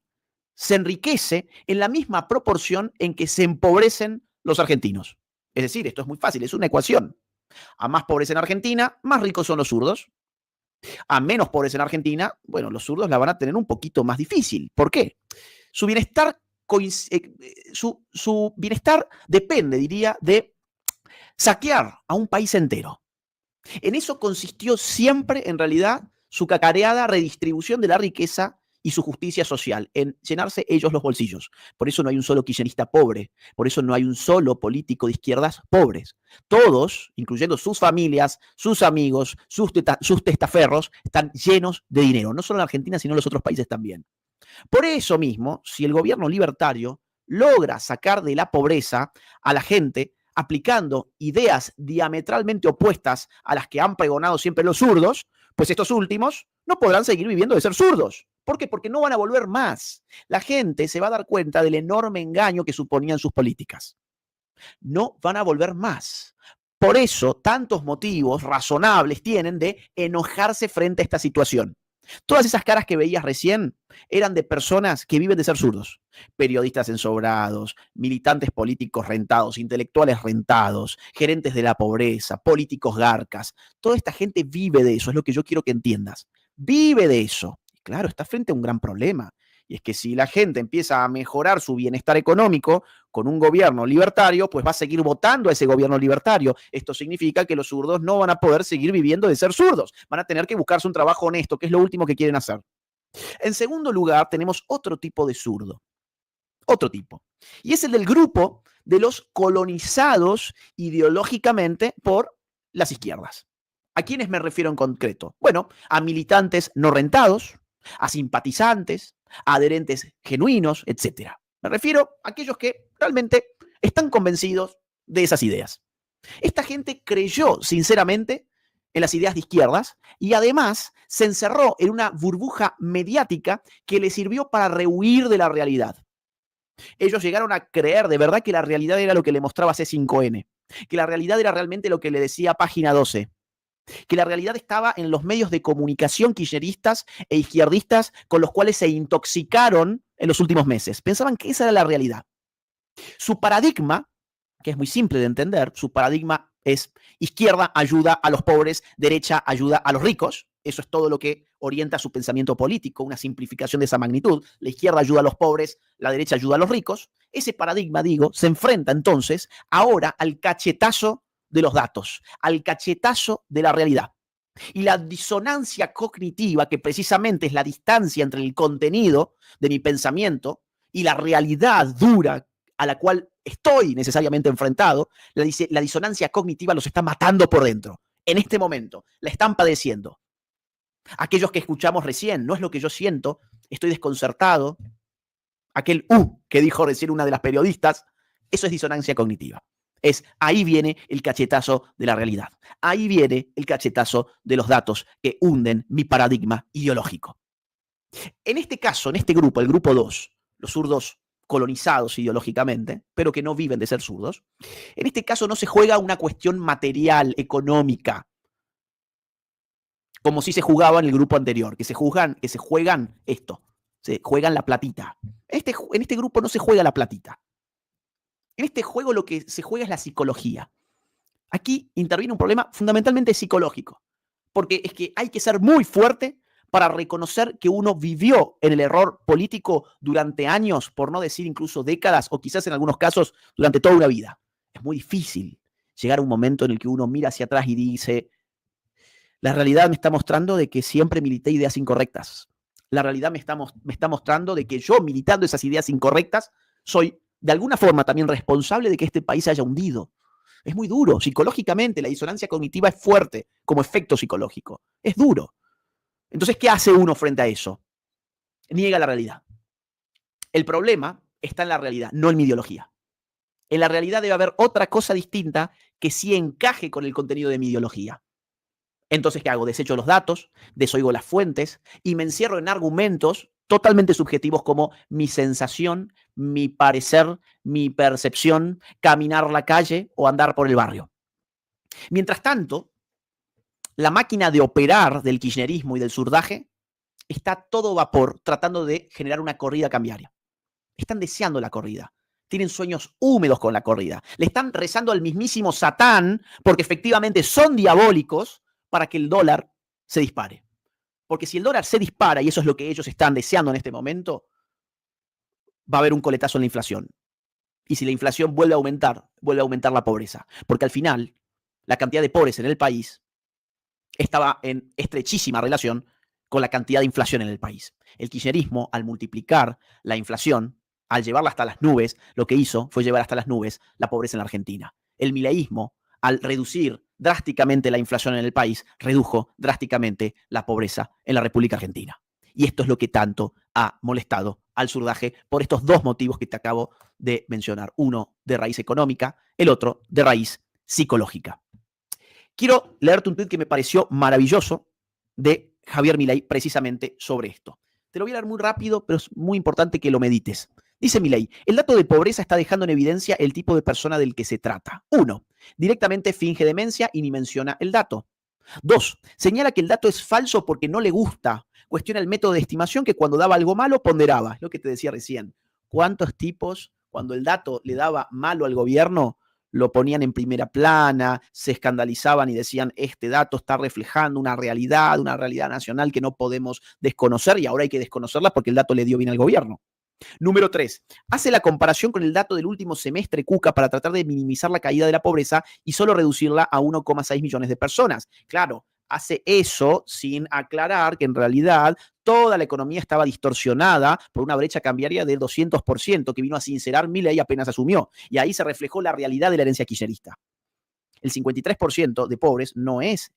se enriquece en la misma proporción en que se empobrecen los argentinos. Es decir, esto es muy fácil, es una ecuación. A más pobreza en Argentina, más ricos son los zurdos. A menos pobreza en Argentina, bueno, los zurdos la van a tener un poquito más difícil. ¿Por qué? Su bienestar depende, diría, de saquear a un país entero. En eso consistió siempre, en realidad, su cacareada redistribución de la riqueza y su justicia social, en llenarse ellos los bolsillos. Por eso no hay un solo kirchnerista pobre, por eso no hay un solo político de izquierdas pobres. Todos, incluyendo sus familias, sus amigos, sus testaferros, están llenos de dinero, no solo en Argentina, sino en los otros países también. Por eso mismo, si el gobierno libertario logra sacar de la pobreza a la gente aplicando ideas diametralmente opuestas a las que han pregonado siempre los zurdos, pues estos últimos no podrán seguir viviendo de ser zurdos. ¿Por qué? Porque no van a volver más. La gente se va a dar cuenta del enorme engaño que suponían sus políticas. No van a volver más. Por eso, tantos motivos razonables tienen de enojarse frente a esta situación. Todas esas caras que veías recién eran de personas que viven de ser zurdos. Periodistas ensobrados, militantes políticos rentados, intelectuales rentados, gerentes de la pobreza, políticos garcas. Toda esta gente vive de eso, es lo que yo quiero que entiendas. Vive de eso. Y claro, está frente a un gran problema. Y es que si la gente empieza a mejorar su bienestar económico con un gobierno libertario, pues va a seguir votando a ese gobierno libertario. Esto significa que los zurdos no van a poder seguir viviendo de ser zurdos. Van a tener que buscarse un trabajo honesto, que es lo último que quieren hacer. En segundo lugar, tenemos otro tipo de zurdo. Otro tipo. Y es el del grupo de los colonizados ideológicamente por las izquierdas. ¿A quiénes me refiero en concreto? Bueno, a militantes no rentados, a simpatizantes, a adherentes genuinos, etc. Me refiero a aquellos que realmente están convencidos de esas ideas. Esta gente creyó sinceramente en las ideas de izquierdas y además se encerró en una burbuja mediática que le sirvió para rehuir de la realidad. Ellos llegaron a creer de verdad que la realidad era lo que le mostraba C5N, que la realidad era realmente lo que le decía Página 12, que la realidad estaba en los medios de comunicación kirchneristas e izquierdistas con los cuales se intoxicaron en los últimos meses. Pensaban que esa era la realidad. Su paradigma, que es muy simple de entender, su paradigma es izquierda ayuda a los pobres, derecha ayuda a los ricos. Eso es todo lo que orienta su pensamiento político, una simplificación de esa magnitud. La izquierda ayuda a los pobres, la derecha ayuda a los ricos. Ese paradigma, digo, se enfrenta entonces ahora al cachetazo de los datos, al cachetazo de la realidad. Y la disonancia cognitiva, que precisamente es la distancia entre el contenido de mi pensamiento y la realidad dura a la cual estoy necesariamente enfrentado, la disonancia cognitiva los está matando por dentro. En este momento, la están padeciendo. Aquellos que escuchamos recién, no es lo que yo siento, estoy desconcertado. Aquel que dijo recién una de las periodistas, eso es disonancia cognitiva. Ahí viene el cachetazo de la realidad. Ahí viene el cachetazo de los datos que hunden mi paradigma ideológico. En este caso, en este grupo, el grupo 2, los zurdos colonizados ideológicamente, pero que no viven de ser zurdos, en este caso no se juega una cuestión material, económica, como si se jugaba en el grupo anterior, que se juegan esto, se juegan la platita. En este grupo no se juega la platita. En este juego lo que se juega es la psicología. Aquí interviene un problema fundamentalmente psicológico, porque es que hay que ser muy fuerte para reconocer que uno vivió en el error político durante años, por no decir incluso décadas, o quizás en algunos casos durante toda una vida. Es muy difícil llegar a un momento en el que uno mira hacia atrás y dice, la realidad me está mostrando de que siempre milité ideas incorrectas. La realidad me está mostrando de que yo, militando esas ideas incorrectas, soy de alguna forma también responsable de que este país se haya hundido. Es muy duro. Psicológicamente, la disonancia cognitiva es fuerte como efecto psicológico. Es duro. Entonces, ¿qué hace uno frente a eso? Niega la realidad. El problema está en la realidad, no en mi ideología. En la realidad debe haber otra cosa distinta que sí encaje con el contenido de mi ideología. Entonces, ¿qué hago? Desecho los datos, desoigo las fuentes y me encierro en argumentos totalmente subjetivos como mi sensación, mi parecer, mi percepción, caminar la calle o andar por el barrio. Mientras tanto, la máquina de operar del kirchnerismo y del zurdaje está a todo vapor tratando de generar una corrida cambiaria. Están deseando la corrida. Tienen sueños húmedos con la corrida. Le están rezando al mismísimo Satán porque efectivamente son diabólicos para que el dólar se dispare. Porque si el dólar se dispara, y eso es lo que ellos están deseando en este momento, va a haber un coletazo en la inflación. Y si la inflación vuelve a aumentar la pobreza. Porque al final, la cantidad de pobres en el país estaba en estrechísima relación con la cantidad de inflación en el país. El kirchnerismo, al multiplicar la inflación, al llevarla hasta las nubes, lo que hizo fue llevar hasta las nubes la pobreza en la Argentina. El mileísmo, al reducir drásticamente la inflación en el país, redujo drásticamente la pobreza en la República Argentina. Y esto es lo que tanto ha molestado al zurdaje por estos dos motivos que te acabo de mencionar. Uno de raíz económica, el otro de raíz psicológica. Quiero leerte un tuit que me pareció maravilloso de Javier Milei precisamente sobre esto. Te lo voy a leer muy rápido, pero es muy importante que lo medites. Dice Milei, el dato de pobreza está dejando en evidencia el tipo de persona del que se trata. 1. Directamente finge demencia y ni menciona el dato. 2. Señala que el dato es falso porque no le gusta, cuestiona el método de estimación que cuando daba algo malo ponderaba. Es lo que te decía recién. ¿Cuántos tipos, cuando el dato le daba malo al gobierno, lo ponían en primera plana, se escandalizaban y decían, este dato está reflejando una realidad nacional que no podemos desconocer y ahora hay que desconocerla porque el dato le dio bien al gobierno? Número 3. Hace la comparación con el dato del último semestre Kuka para tratar de minimizar la caída de la pobreza y solo reducirla a 1,6 millones de personas. Claro, hace eso sin aclarar que en realidad toda la economía estaba distorsionada por una brecha cambiaria del 200% que vino a sincerar Milei apenas asumió. Y ahí se reflejó la realidad de la herencia kirchnerista. El 53% de pobres no es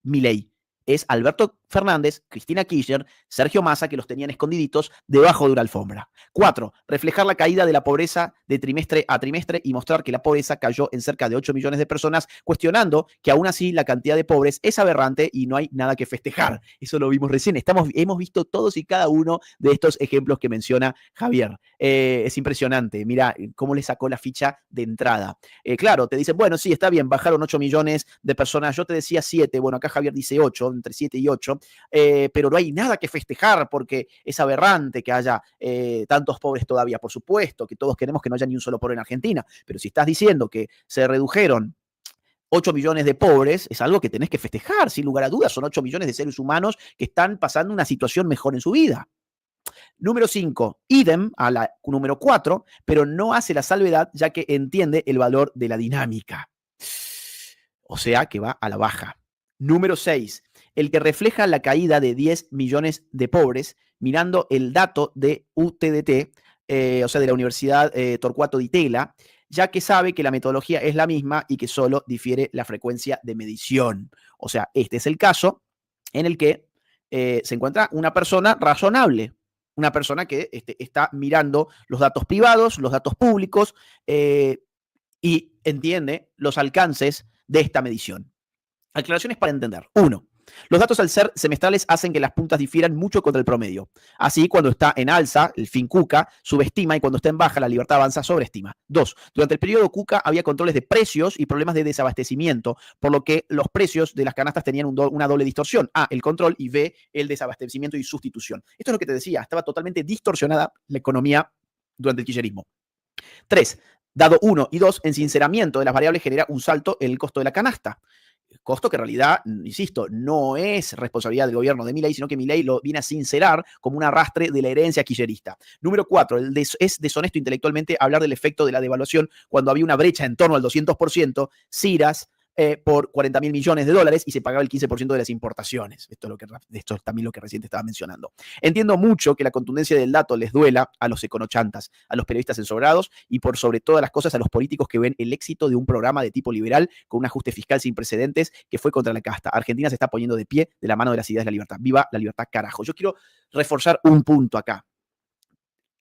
Milei, es Alberto Fernández, Cristina Kirchner, Sergio Massa, que los tenían escondiditos debajo de una alfombra. 4. Reflejar la caída de la pobreza de trimestre a trimestre y mostrar que la pobreza cayó en cerca de 8 millones de personas, cuestionando que aún así la cantidad de pobres es aberrante y no hay nada que festejar. Eso lo vimos recién. Hemos visto todos y cada uno de estos ejemplos que menciona Javier. Es impresionante. Mira cómo le sacó la ficha de entrada. Claro, te dicen, bueno, sí, está bien, bajaron 8 millones de personas. Yo te decía 7. Bueno, acá Javier dice 8, entre 7 y 8. Pero no hay nada que festejar porque es aberrante que haya tantos pobres todavía. Por supuesto que todos queremos que no haya ni un solo pobre en Argentina, pero si estás diciendo que se redujeron 8 millones de pobres, es algo que tenés que festejar, sin lugar a dudas. Son 8 millones de seres humanos que están pasando una situación mejor en su vida. Número 5, idem a la número 4, pero no hace la salvedad ya que entiende el valor de la dinámica. O sea que va a la baja. Número 6, el que refleja la caída de 10 millones de pobres, mirando el dato de UTDT, o sea, de la Universidad Torcuato Di Tella, ya que sabe que la metodología es la misma y que solo difiere la frecuencia de medición. O sea, este es el caso en el que se encuentra una persona razonable, una persona que está mirando los datos privados, los datos públicos y entiende los alcances de esta medición. Aclaraciones para entender. 1. Los datos al ser semestrales hacen que las puntas difieran mucho contra el promedio. Así, cuando está en alza, el fin Kuka subestima y cuando está en baja, la Libertad Avanza sobreestima. 2. Durante el periodo Kuka había controles de precios y problemas de desabastecimiento, por lo que los precios de las canastas tenían una doble distorsión. A, el control y B, el desabastecimiento y sustitución. Esto es lo que te decía, estaba totalmente distorsionada la economía durante el kirchnerismo. 3. Dado 1 y 2, en sinceramiento de las variables genera un salto en el costo de la canasta. Costo que en realidad, insisto, no es responsabilidad del gobierno de Milei, sino que Milei lo viene a sincerar como un arrastre de la herencia kirchnerista. Número 4, es deshonesto intelectualmente hablar del efecto de la devaluación cuando había una brecha en torno al 200%, CIRAS, por 40.000 millones de dólares y se pagaba el 15% de las importaciones. Esto es también lo que recién estaba mencionando. Entiendo mucho que la contundencia del dato les duela a los econochantas, a los periodistas ensobrados y por sobre todas las cosas a los políticos que ven el éxito de un programa de tipo liberal con un ajuste fiscal sin precedentes que fue contra la casta. Argentina se está poniendo de pie de la mano de las ideas de la libertad. ¡Viva la libertad, carajo! Yo quiero reforzar un punto acá.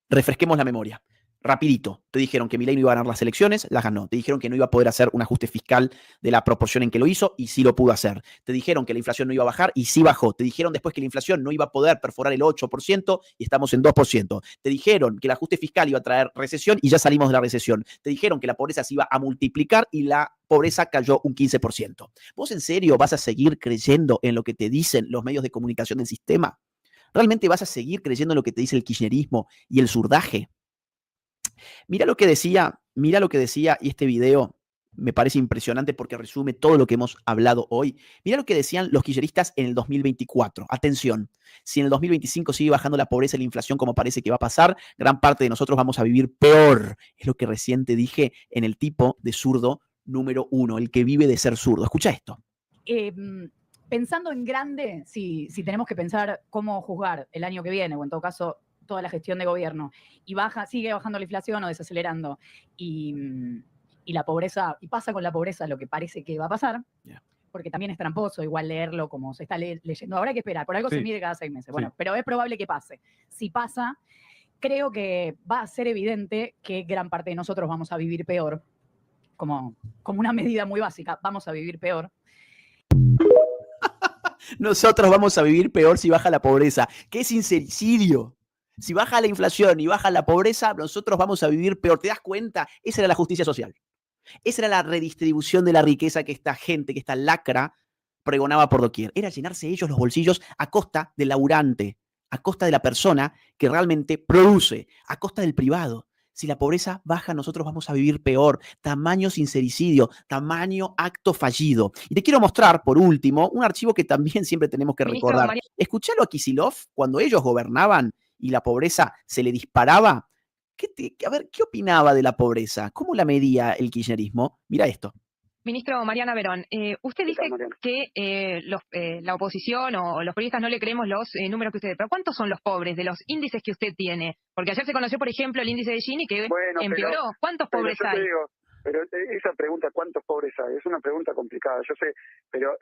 Refresquemos la memoria. Rapidito, te dijeron que Milei no iba a ganar las elecciones, las ganó. Te dijeron que no iba a poder hacer un ajuste fiscal de la proporción en que lo hizo y sí lo pudo hacer. Te dijeron que la inflación no iba a bajar y sí bajó. Te dijeron después que la inflación no iba a poder perforar el 8% y estamos en 2%. Te dijeron que el ajuste fiscal iba a traer recesión y ya salimos de la recesión. Te dijeron que la pobreza se iba a multiplicar y la pobreza cayó un 15%. ¿Vos en serio vas a seguir creyendo en lo que te dicen los medios de comunicación del sistema? ¿Realmente vas a seguir creyendo en lo que te dice el kirchnerismo y el zurdaje? Mira lo que decía, y este video me parece impresionante porque resume todo lo que hemos hablado hoy. Mira lo que decían los kirchneristas en el 2024. Atención, si en el 2025 sigue bajando la pobreza y la inflación como parece que va a pasar, gran parte de nosotros vamos a vivir peor. Es lo que recién te dije en el tipo de zurdo número 1, el que vive de ser zurdo. Escucha esto. Pensando en grande, si tenemos que pensar cómo juzgar el año que viene, o en todo caso toda la gestión de gobierno, y sigue bajando la inflación o desacelerando, y la pobreza, y pasa con la pobreza lo que parece que va a pasar, porque también es tramposo igual leerlo como se está leyendo. Ahora hay que esperar, por algo se mide cada 6 meses. Bueno, pero es probable que pase. Si pasa, creo que va a ser evidente que gran parte de nosotros vamos a vivir peor, como una medida muy básica, vamos a vivir peor. Nosotros vamos a vivir peor si baja la pobreza. ¡Qué sincericidio! Si baja la inflación y baja la pobreza, nosotros vamos a vivir peor. ¿Te das cuenta? Esa era la justicia social. Esa era la redistribución de la riqueza que esta gente, que esta lacra, pregonaba por doquier. Era llenarse ellos los bolsillos a costa del laburante, a costa de la persona que realmente produce, a costa del privado. Si la pobreza baja, nosotros vamos a vivir peor. Tamaño sincericidio, tamaño acto fallido. Y te quiero mostrar, por último, un archivo que también siempre tenemos que recordar. Escuchalo a Kicillof cuando ellos gobernaban y la pobreza se le disparaba. A ver, ¿qué opinaba de la pobreza? ¿Cómo la medía el kirchnerismo? Mira esto. Ministro Mariana Verón, usted dice que la oposición o los periodistas no le creemos los números que usted... Pero ¿cuántos son los pobres de los índices que usted tiene? Porque ayer se conoció, por ejemplo, el índice de Gini que empeoró. ¿Cuántos pobres hay? Pero esa pregunta, ¿cuántos pobres hay? Es una pregunta complicada, yo sé, pero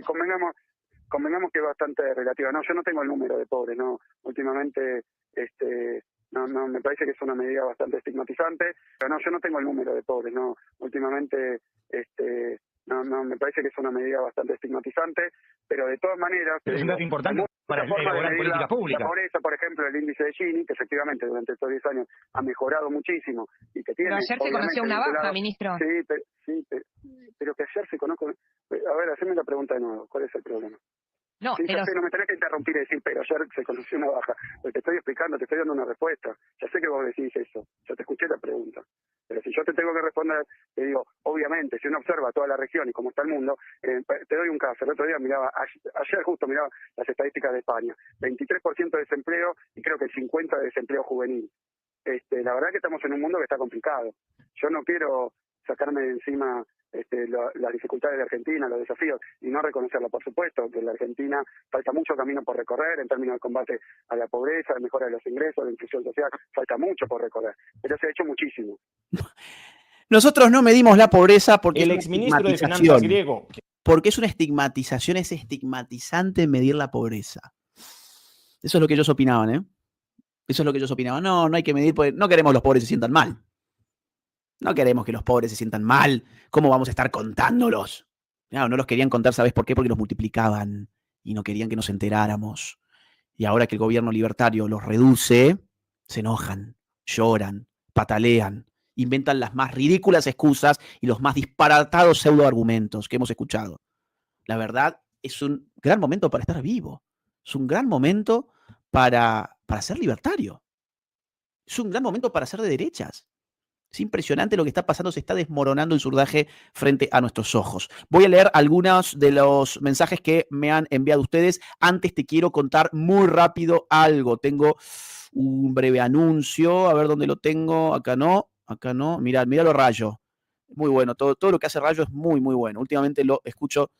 convengamos que es bastante relativa. No, yo no tengo el número de pobres, no. Últimamente, no, me parece que es una medida bastante estigmatizante, pero no, yo no tengo el número de pobres, no. Últimamente, no, me parece que es una medida bastante estigmatizante, pero de todas maneras... Pero es un dato importante para elaborar política pública. La pobreza, por ejemplo, el índice de Gini, que efectivamente durante estos 10 años ha mejorado muchísimo y que tiene... Pero ayer se conoció una baja, ministro. Pero que ayer se conozca... A ver, haceme la pregunta de nuevo, ¿cuál es el problema? No, sí, ya sé, no me tenés que interrumpir y decir, pero ayer se conoció una baja. Porque te estoy explicando, te estoy dando una respuesta. Ya sé que vos decís eso, ya te escuché la pregunta. Pero si yo te tengo que responder, te digo, obviamente, si uno observa toda la región y cómo está el mundo, te doy un caso. El otro día miraba, ayer justo miraba las estadísticas de España. 23% de desempleo y creo que el 50% de desempleo juvenil. La verdad que estamos en un mundo que está complicado. Yo no quiero sacarme de encima las dificultades de Argentina, los desafíos, y no reconocerlo. Por supuesto que en la Argentina falta mucho camino por recorrer en términos de combate a la pobreza, de mejora de los ingresos, de inclusión social, falta mucho por recorrer, pero se ha hecho muchísimo. Nosotros no medimos la pobreza porque el exministro de Finanzas griego. Porque es una estigmatización, es estigmatizante medir la pobreza. Eso es lo que ellos opinaban, ¿eh? Eso es lo que ellos opinaban. No hay que medir, porque no queremos que los pobres se sientan mal. No queremos que los pobres se sientan mal. ¿Cómo vamos a estar contándolos? No los querían contar, ¿sabes por qué? Porque los multiplicaban y no querían que nos enteráramos. Y ahora que el gobierno libertario los reduce, se enojan, lloran, patalean, inventan las más ridículas excusas y los más disparatados pseudoargumentos que hemos escuchado. La verdad, es un gran momento para estar vivo. Es un gran momento para ser libertario. Es un gran momento para ser de derechas. Es impresionante lo que está pasando, se está desmoronando el surdaje frente a nuestros ojos. Voy a leer algunos de los mensajes que me han enviado ustedes. Antes te quiero contar muy rápido algo. Tengo un breve anuncio, a ver dónde lo tengo. Acá no. Míralo Rayo. Muy bueno, todo lo que hace Rayo es muy, muy bueno. Últimamente lo escucho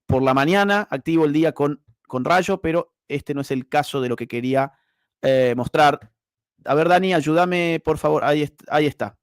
por la mañana, activo el día con Rayo, pero este no es el caso de lo que quería mostrar. A ver, Dani, ayúdame, por favor. Ahí está.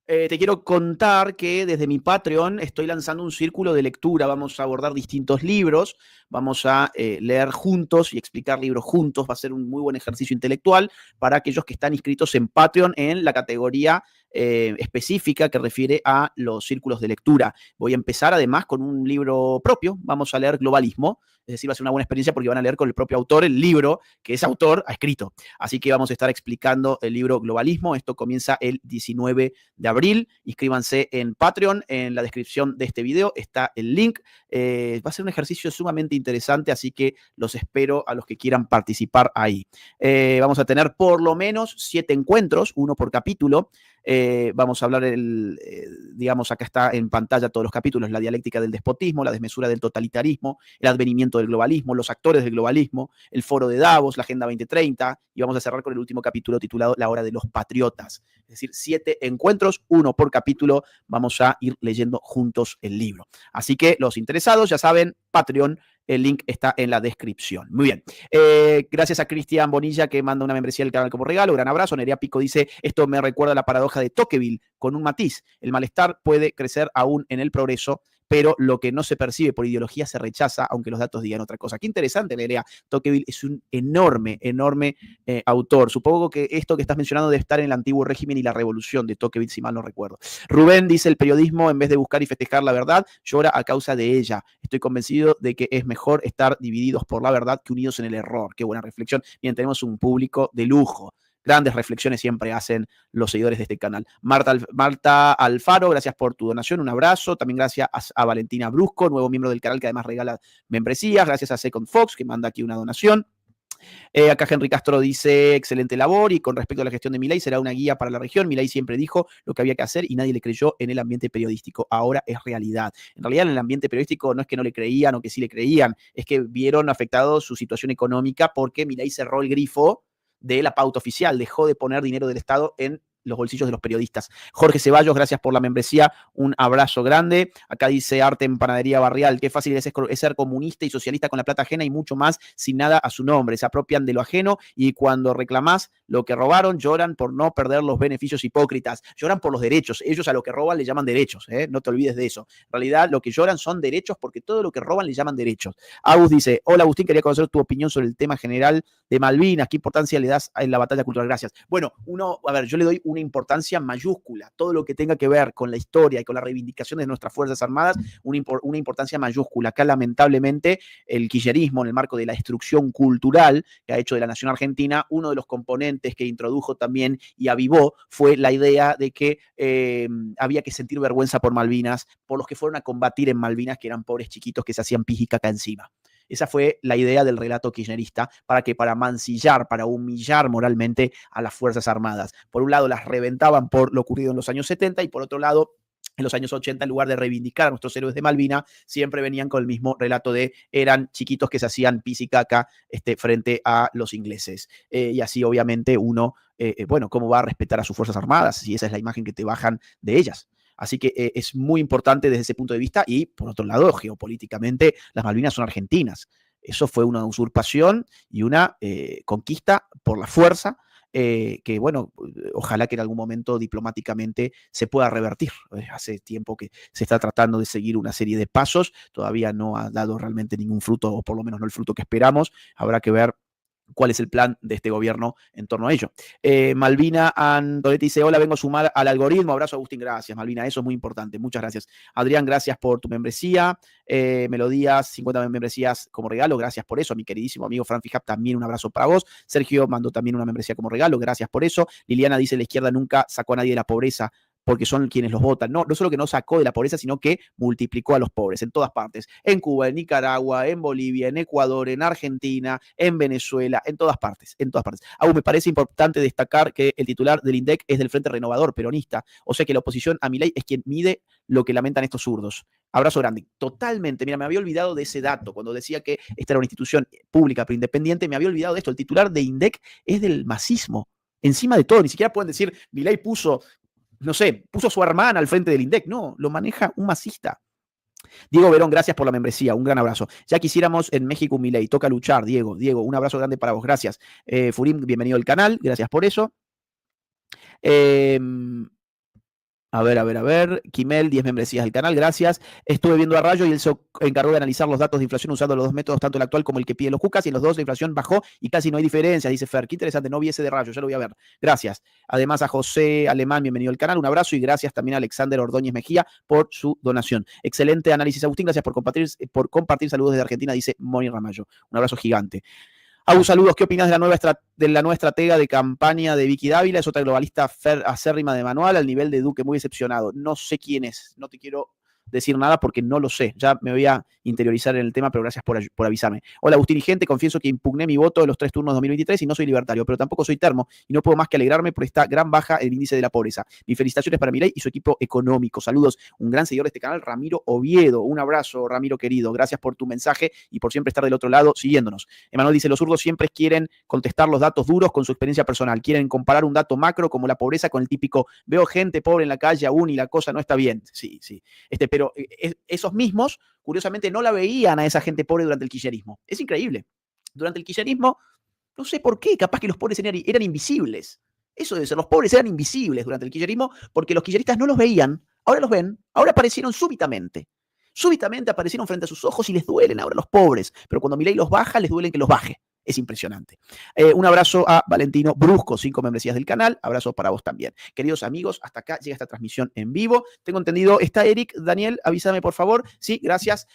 Te quiero contar que desde mi Patreon estoy lanzando un círculo de lectura. Vamos a abordar distintos libros, vamos a leer juntos y explicar libros juntos. Va a ser un muy buen ejercicio intelectual para aquellos que están inscritos en Patreon en la categoría específica que refiere a los círculos de lectura. Voy a empezar además con un libro propio. Vamos a leer Globalismo. Es decir, va a ser una buena experiencia porque van a leer con el propio autor el libro que ese autor ha escrito. Así que vamos a estar explicando el libro Globalismo. Esto comienza el 19 de abril. Inscríbanse en Patreon. En la descripción de este video está el link. Va a ser un ejercicio sumamente interesante, así que los espero a los que quieran participar ahí. Vamos a tener por lo menos 7 encuentros, uno por capítulo. Vamos a hablar, digamos, acá está en pantalla todos los capítulos: la dialéctica del despotismo, la desmesura del totalitarismo, el advenimiento del globalismo, los actores del globalismo, el foro de Davos, la Agenda 2030, y vamos a cerrar con el último capítulo titulado La hora de los patriotas. Es decir, 7 encuentros, uno por capítulo. Vamos a ir leyendo juntos el libro. Así que los interesados, ya saben, Patreon. El link está en la descripción. Muy bien. Gracias a Cristian Bonilla, que manda una membresía del canal como regalo. Gran abrazo. Nerea Pico dice: esto me recuerda a la paradoja de Tocqueville, con un matiz. El malestar puede crecer aún en el progreso, pero lo que no se percibe por ideología se rechaza, aunque los datos digan otra cosa. Qué interesante, Nerea. Tocqueville es un enorme autor. Supongo que esto que estás mencionando debe estar en el antiguo régimen y la revolución de Tocqueville, si mal no recuerdo. Rubén dice: el periodismo, en vez de buscar y festejar la verdad, llora a causa de ella. Estoy convencido de que es mejor estar divididos por la verdad que unidos en el error. Qué buena reflexión. Bien, tenemos un público de lujo. Grandes reflexiones siempre hacen los seguidores de este canal. Marta Alfaro, gracias por tu donación, un abrazo. También gracias a Valentina Brusco, nuevo miembro del canal que además regala membresías. Gracias a Second Fox, que manda aquí una donación. Acá Henry Castro dice, excelente labor, y con respecto a la gestión de Milei, será una guía para la región. Milei siempre dijo lo que había que hacer y nadie le creyó en el ambiente periodístico. Ahora es realidad. En realidad, en el ambiente periodístico no es que no le creían o que sí le creían, es que vieron afectado su situación económica porque Milei cerró el grifo de la pauta oficial, dejó de poner dinero del Estado en los bolsillos de los periodistas. Jorge Ceballos, gracias por la membresía, un abrazo grande. Acá dice Arte en Panadería Barrial, qué fácil es ser comunista y socialista con la plata ajena y mucho más sin nada a su nombre. Se apropian de lo ajeno y cuando reclamás lo que robaron, lloran por no perder los beneficios hipócritas. Lloran por los derechos. Ellos a lo que roban le llaman derechos, no te olvides de eso. En realidad, lo que lloran son derechos porque todo lo que roban le llaman derechos. Agus dice, hola Agustín, quería conocer tu opinión sobre el tema general de Malvinas. ¿Qué importancia le das en la batalla cultural? Gracias. Bueno, yo le doy una importancia mayúscula. Todo lo que tenga que ver con la historia y con la reivindicación de nuestras Fuerzas Armadas, una importancia mayúscula. Acá, lamentablemente, el kirchnerismo, en el marco de la destrucción cultural que ha hecho de la nación argentina, uno de los componentes que introdujo también y avivó fue la idea de que había que sentir vergüenza por Malvinas, por los que fueron a combatir en Malvinas, que eran pobres chiquitos que se hacían pis y caca encima. Esa fue la idea del relato kirchnerista, para mancillar, para humillar moralmente a las Fuerzas Armadas. Por un lado, las reventaban por lo ocurrido en los años 70 y por otro lado, en los años 80, en lugar de reivindicar a nuestros héroes de Malvinas, siempre venían con el mismo relato de eran chiquitos que se hacían pis y caca frente a los ingleses. Y así, obviamente, uno, ¿cómo va a respetar a sus Fuerzas Armadas si esa es la imagen que te bajan de ellas? Así que es muy importante desde ese punto de vista y, por otro lado, geopolíticamente, las Malvinas son argentinas. Eso fue una usurpación y una conquista por la fuerza que, ojalá que en algún momento diplomáticamente se pueda revertir. Hace tiempo que se está tratando de seguir una serie de pasos, todavía no ha dado realmente ningún fruto, o por lo menos no el fruto que esperamos. Habrá que ver cuál es el plan de este gobierno en torno a ello. Malvina Antonetti dice, hola, vengo a sumar al algoritmo. Abrazo, Agustín. Gracias, Malvina. Eso es muy importante. Muchas gracias. Adrián, gracias por tu membresía. Melodías, 50 membresías como regalo. Gracias por eso. Mi queridísimo amigo Fran Fijap, también un abrazo para vos. Sergio mandó también una membresía como regalo. Gracias por eso. Liliana dice, la izquierda nunca sacó a nadie de la pobreza, porque son quienes los votan. No solo que no sacó de la pobreza, sino que multiplicó a los pobres en todas partes. En Cuba, en Nicaragua, en Bolivia, en Ecuador, en Argentina, en Venezuela, en todas partes, en todas partes. Aún me parece importante destacar que el titular del INDEC es del Frente Renovador Peronista, o sea que la oposición a Milei es quien mide lo que lamentan estos zurdos. Abrazo grande. Totalmente. Mira, me había olvidado de ese dato. Cuando decía que esta era una institución pública pero independiente, me había olvidado de esto. El titular de INDEC es del masismo. Encima de todo, ni siquiera pueden decir, Milei puso a su hermana al frente del INDEC. No, lo maneja un masista. Diego Verón, gracias por la membresía. Un gran abrazo. Ya quisiéramos en México un Milei. Toca luchar, Diego, un abrazo grande para vos. Gracias. Furim, bienvenido al canal. Gracias por eso. A ver. Quimel, 10 membresías del canal, gracias. Estuve viendo a Rayo y él se encargó de analizar los datos de inflación usando los dos métodos, tanto el actual como el que piden los Jucas, y en los dos la inflación bajó y casi no hay diferencia, dice Fer. Qué interesante, no vi ese de Rayo, ya lo voy a ver. Gracias. Además a José Alemán, bienvenido al canal, un abrazo, y gracias también a Alexander Ordóñez Mejía por su donación. Excelente análisis, Agustín, gracias por compartir saludos desde Argentina, dice Moni Ramallo. Un abrazo gigante. Saludos. ¿Qué opinas de la nueva estratega de campaña de Vicky Dávila? Es otra globalista acérrima de manual, al nivel de Duque, muy decepcionado. No sé quién es, no te quiero decir nada porque no lo sé. Ya me voy a interiorizar en el tema, pero gracias por avisarme. Hola, Agustín y gente. Confieso que impugné mi voto en los 3 turnos 2023 y no soy libertario, pero tampoco soy termo y no puedo más que alegrarme por esta gran baja en el índice de la pobreza. Mis felicitaciones para Milei y su equipo económico. Saludos. Un gran seguidor de este canal, Ramiro Oviedo. Un abrazo, Ramiro querido. Gracias por tu mensaje y por siempre estar del otro lado siguiéndonos. Emanuel dice, los zurdos siempre quieren contestar los datos duros con su experiencia personal. Quieren comparar un dato macro como la pobreza con el típico, veo gente pobre en la calle aún y la cosa no está bien. Sí. Pero esos mismos, curiosamente, no la veían a esa gente pobre durante el kirchnerismo. Es increíble. Durante el kirchnerismo, no sé por qué, capaz que los pobres eran invisibles. Eso debe ser, los pobres eran invisibles durante el kirchnerismo porque los kirchneristas no los veían. Ahora los ven, ahora aparecieron súbitamente. Súbitamente aparecieron frente a sus ojos y les duelen ahora los pobres. Pero cuando Milei los baja, les duelen que los baje. es impresionante. Un abrazo a Valentino Brusco, 5 membresías del canal. Abrazo para vos también. Queridos amigos, hasta acá llega esta transmisión en vivo. Tengo entendido, ¿está Eric? Daniel, avísame por favor. Sí, gracias.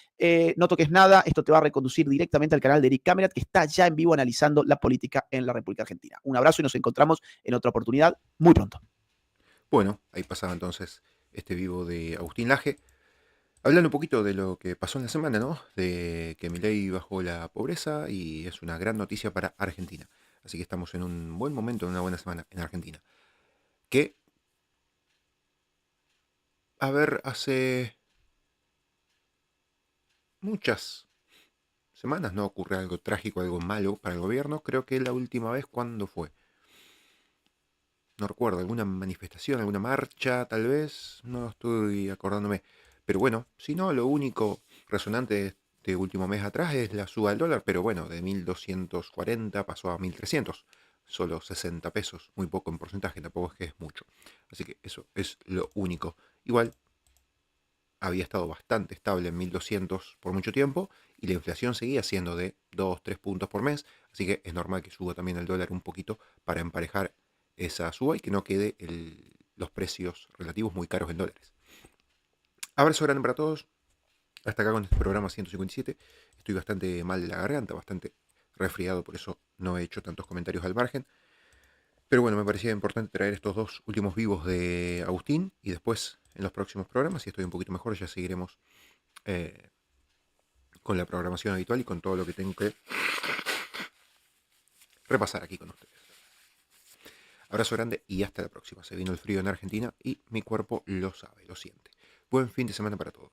No toques nada. Esto te va a reconducir directamente al canal de Eric Camerat, que está ya en vivo analizando la política en la República Argentina. Un abrazo y nos encontramos en otra oportunidad muy pronto. Bueno, ahí pasaba entonces este vivo de Agustín Laje. Hablando un poquito de lo que pasó en la semana, ¿no? De que Milei bajó la pobreza y es una gran noticia para Argentina. Así que estamos en un buen momento, en una buena semana en Argentina. Que, a ver, hace muchas semanas no ocurre algo trágico, algo malo para el gobierno. Creo que la última vez, ¿cuándo fue? No recuerdo, alguna manifestación, alguna marcha, tal vez. No estoy acordándome. Pero bueno, si no, lo único resonante de este último mes atrás es la suba del dólar, pero bueno, de 1.240 pasó a 1.300, solo 60 pesos, muy poco en porcentaje, tampoco es que es mucho. Así que eso es lo único. Igual, había estado bastante estable en 1.200 por mucho tiempo y la inflación seguía siendo de 2-3 puntos por mes, así que es normal que suba también el dólar un poquito para emparejar esa suba y que no quede los precios relativos muy caros en dólares. Abrazo grande para todos. Hasta acá con este programa 157. Estoy bastante mal de la garganta, bastante resfriado, por eso no he hecho tantos comentarios al margen. Pero bueno, me parecía importante traer estos dos últimos vivos de Agustín y después en los próximos programas, si estoy un poquito mejor, ya seguiremos con la programación habitual y con todo lo que tengo que repasar aquí con ustedes. Abrazo grande y hasta la próxima. Se vino el frío en Argentina y mi cuerpo lo sabe, lo siente. Buen fin de semana para todos.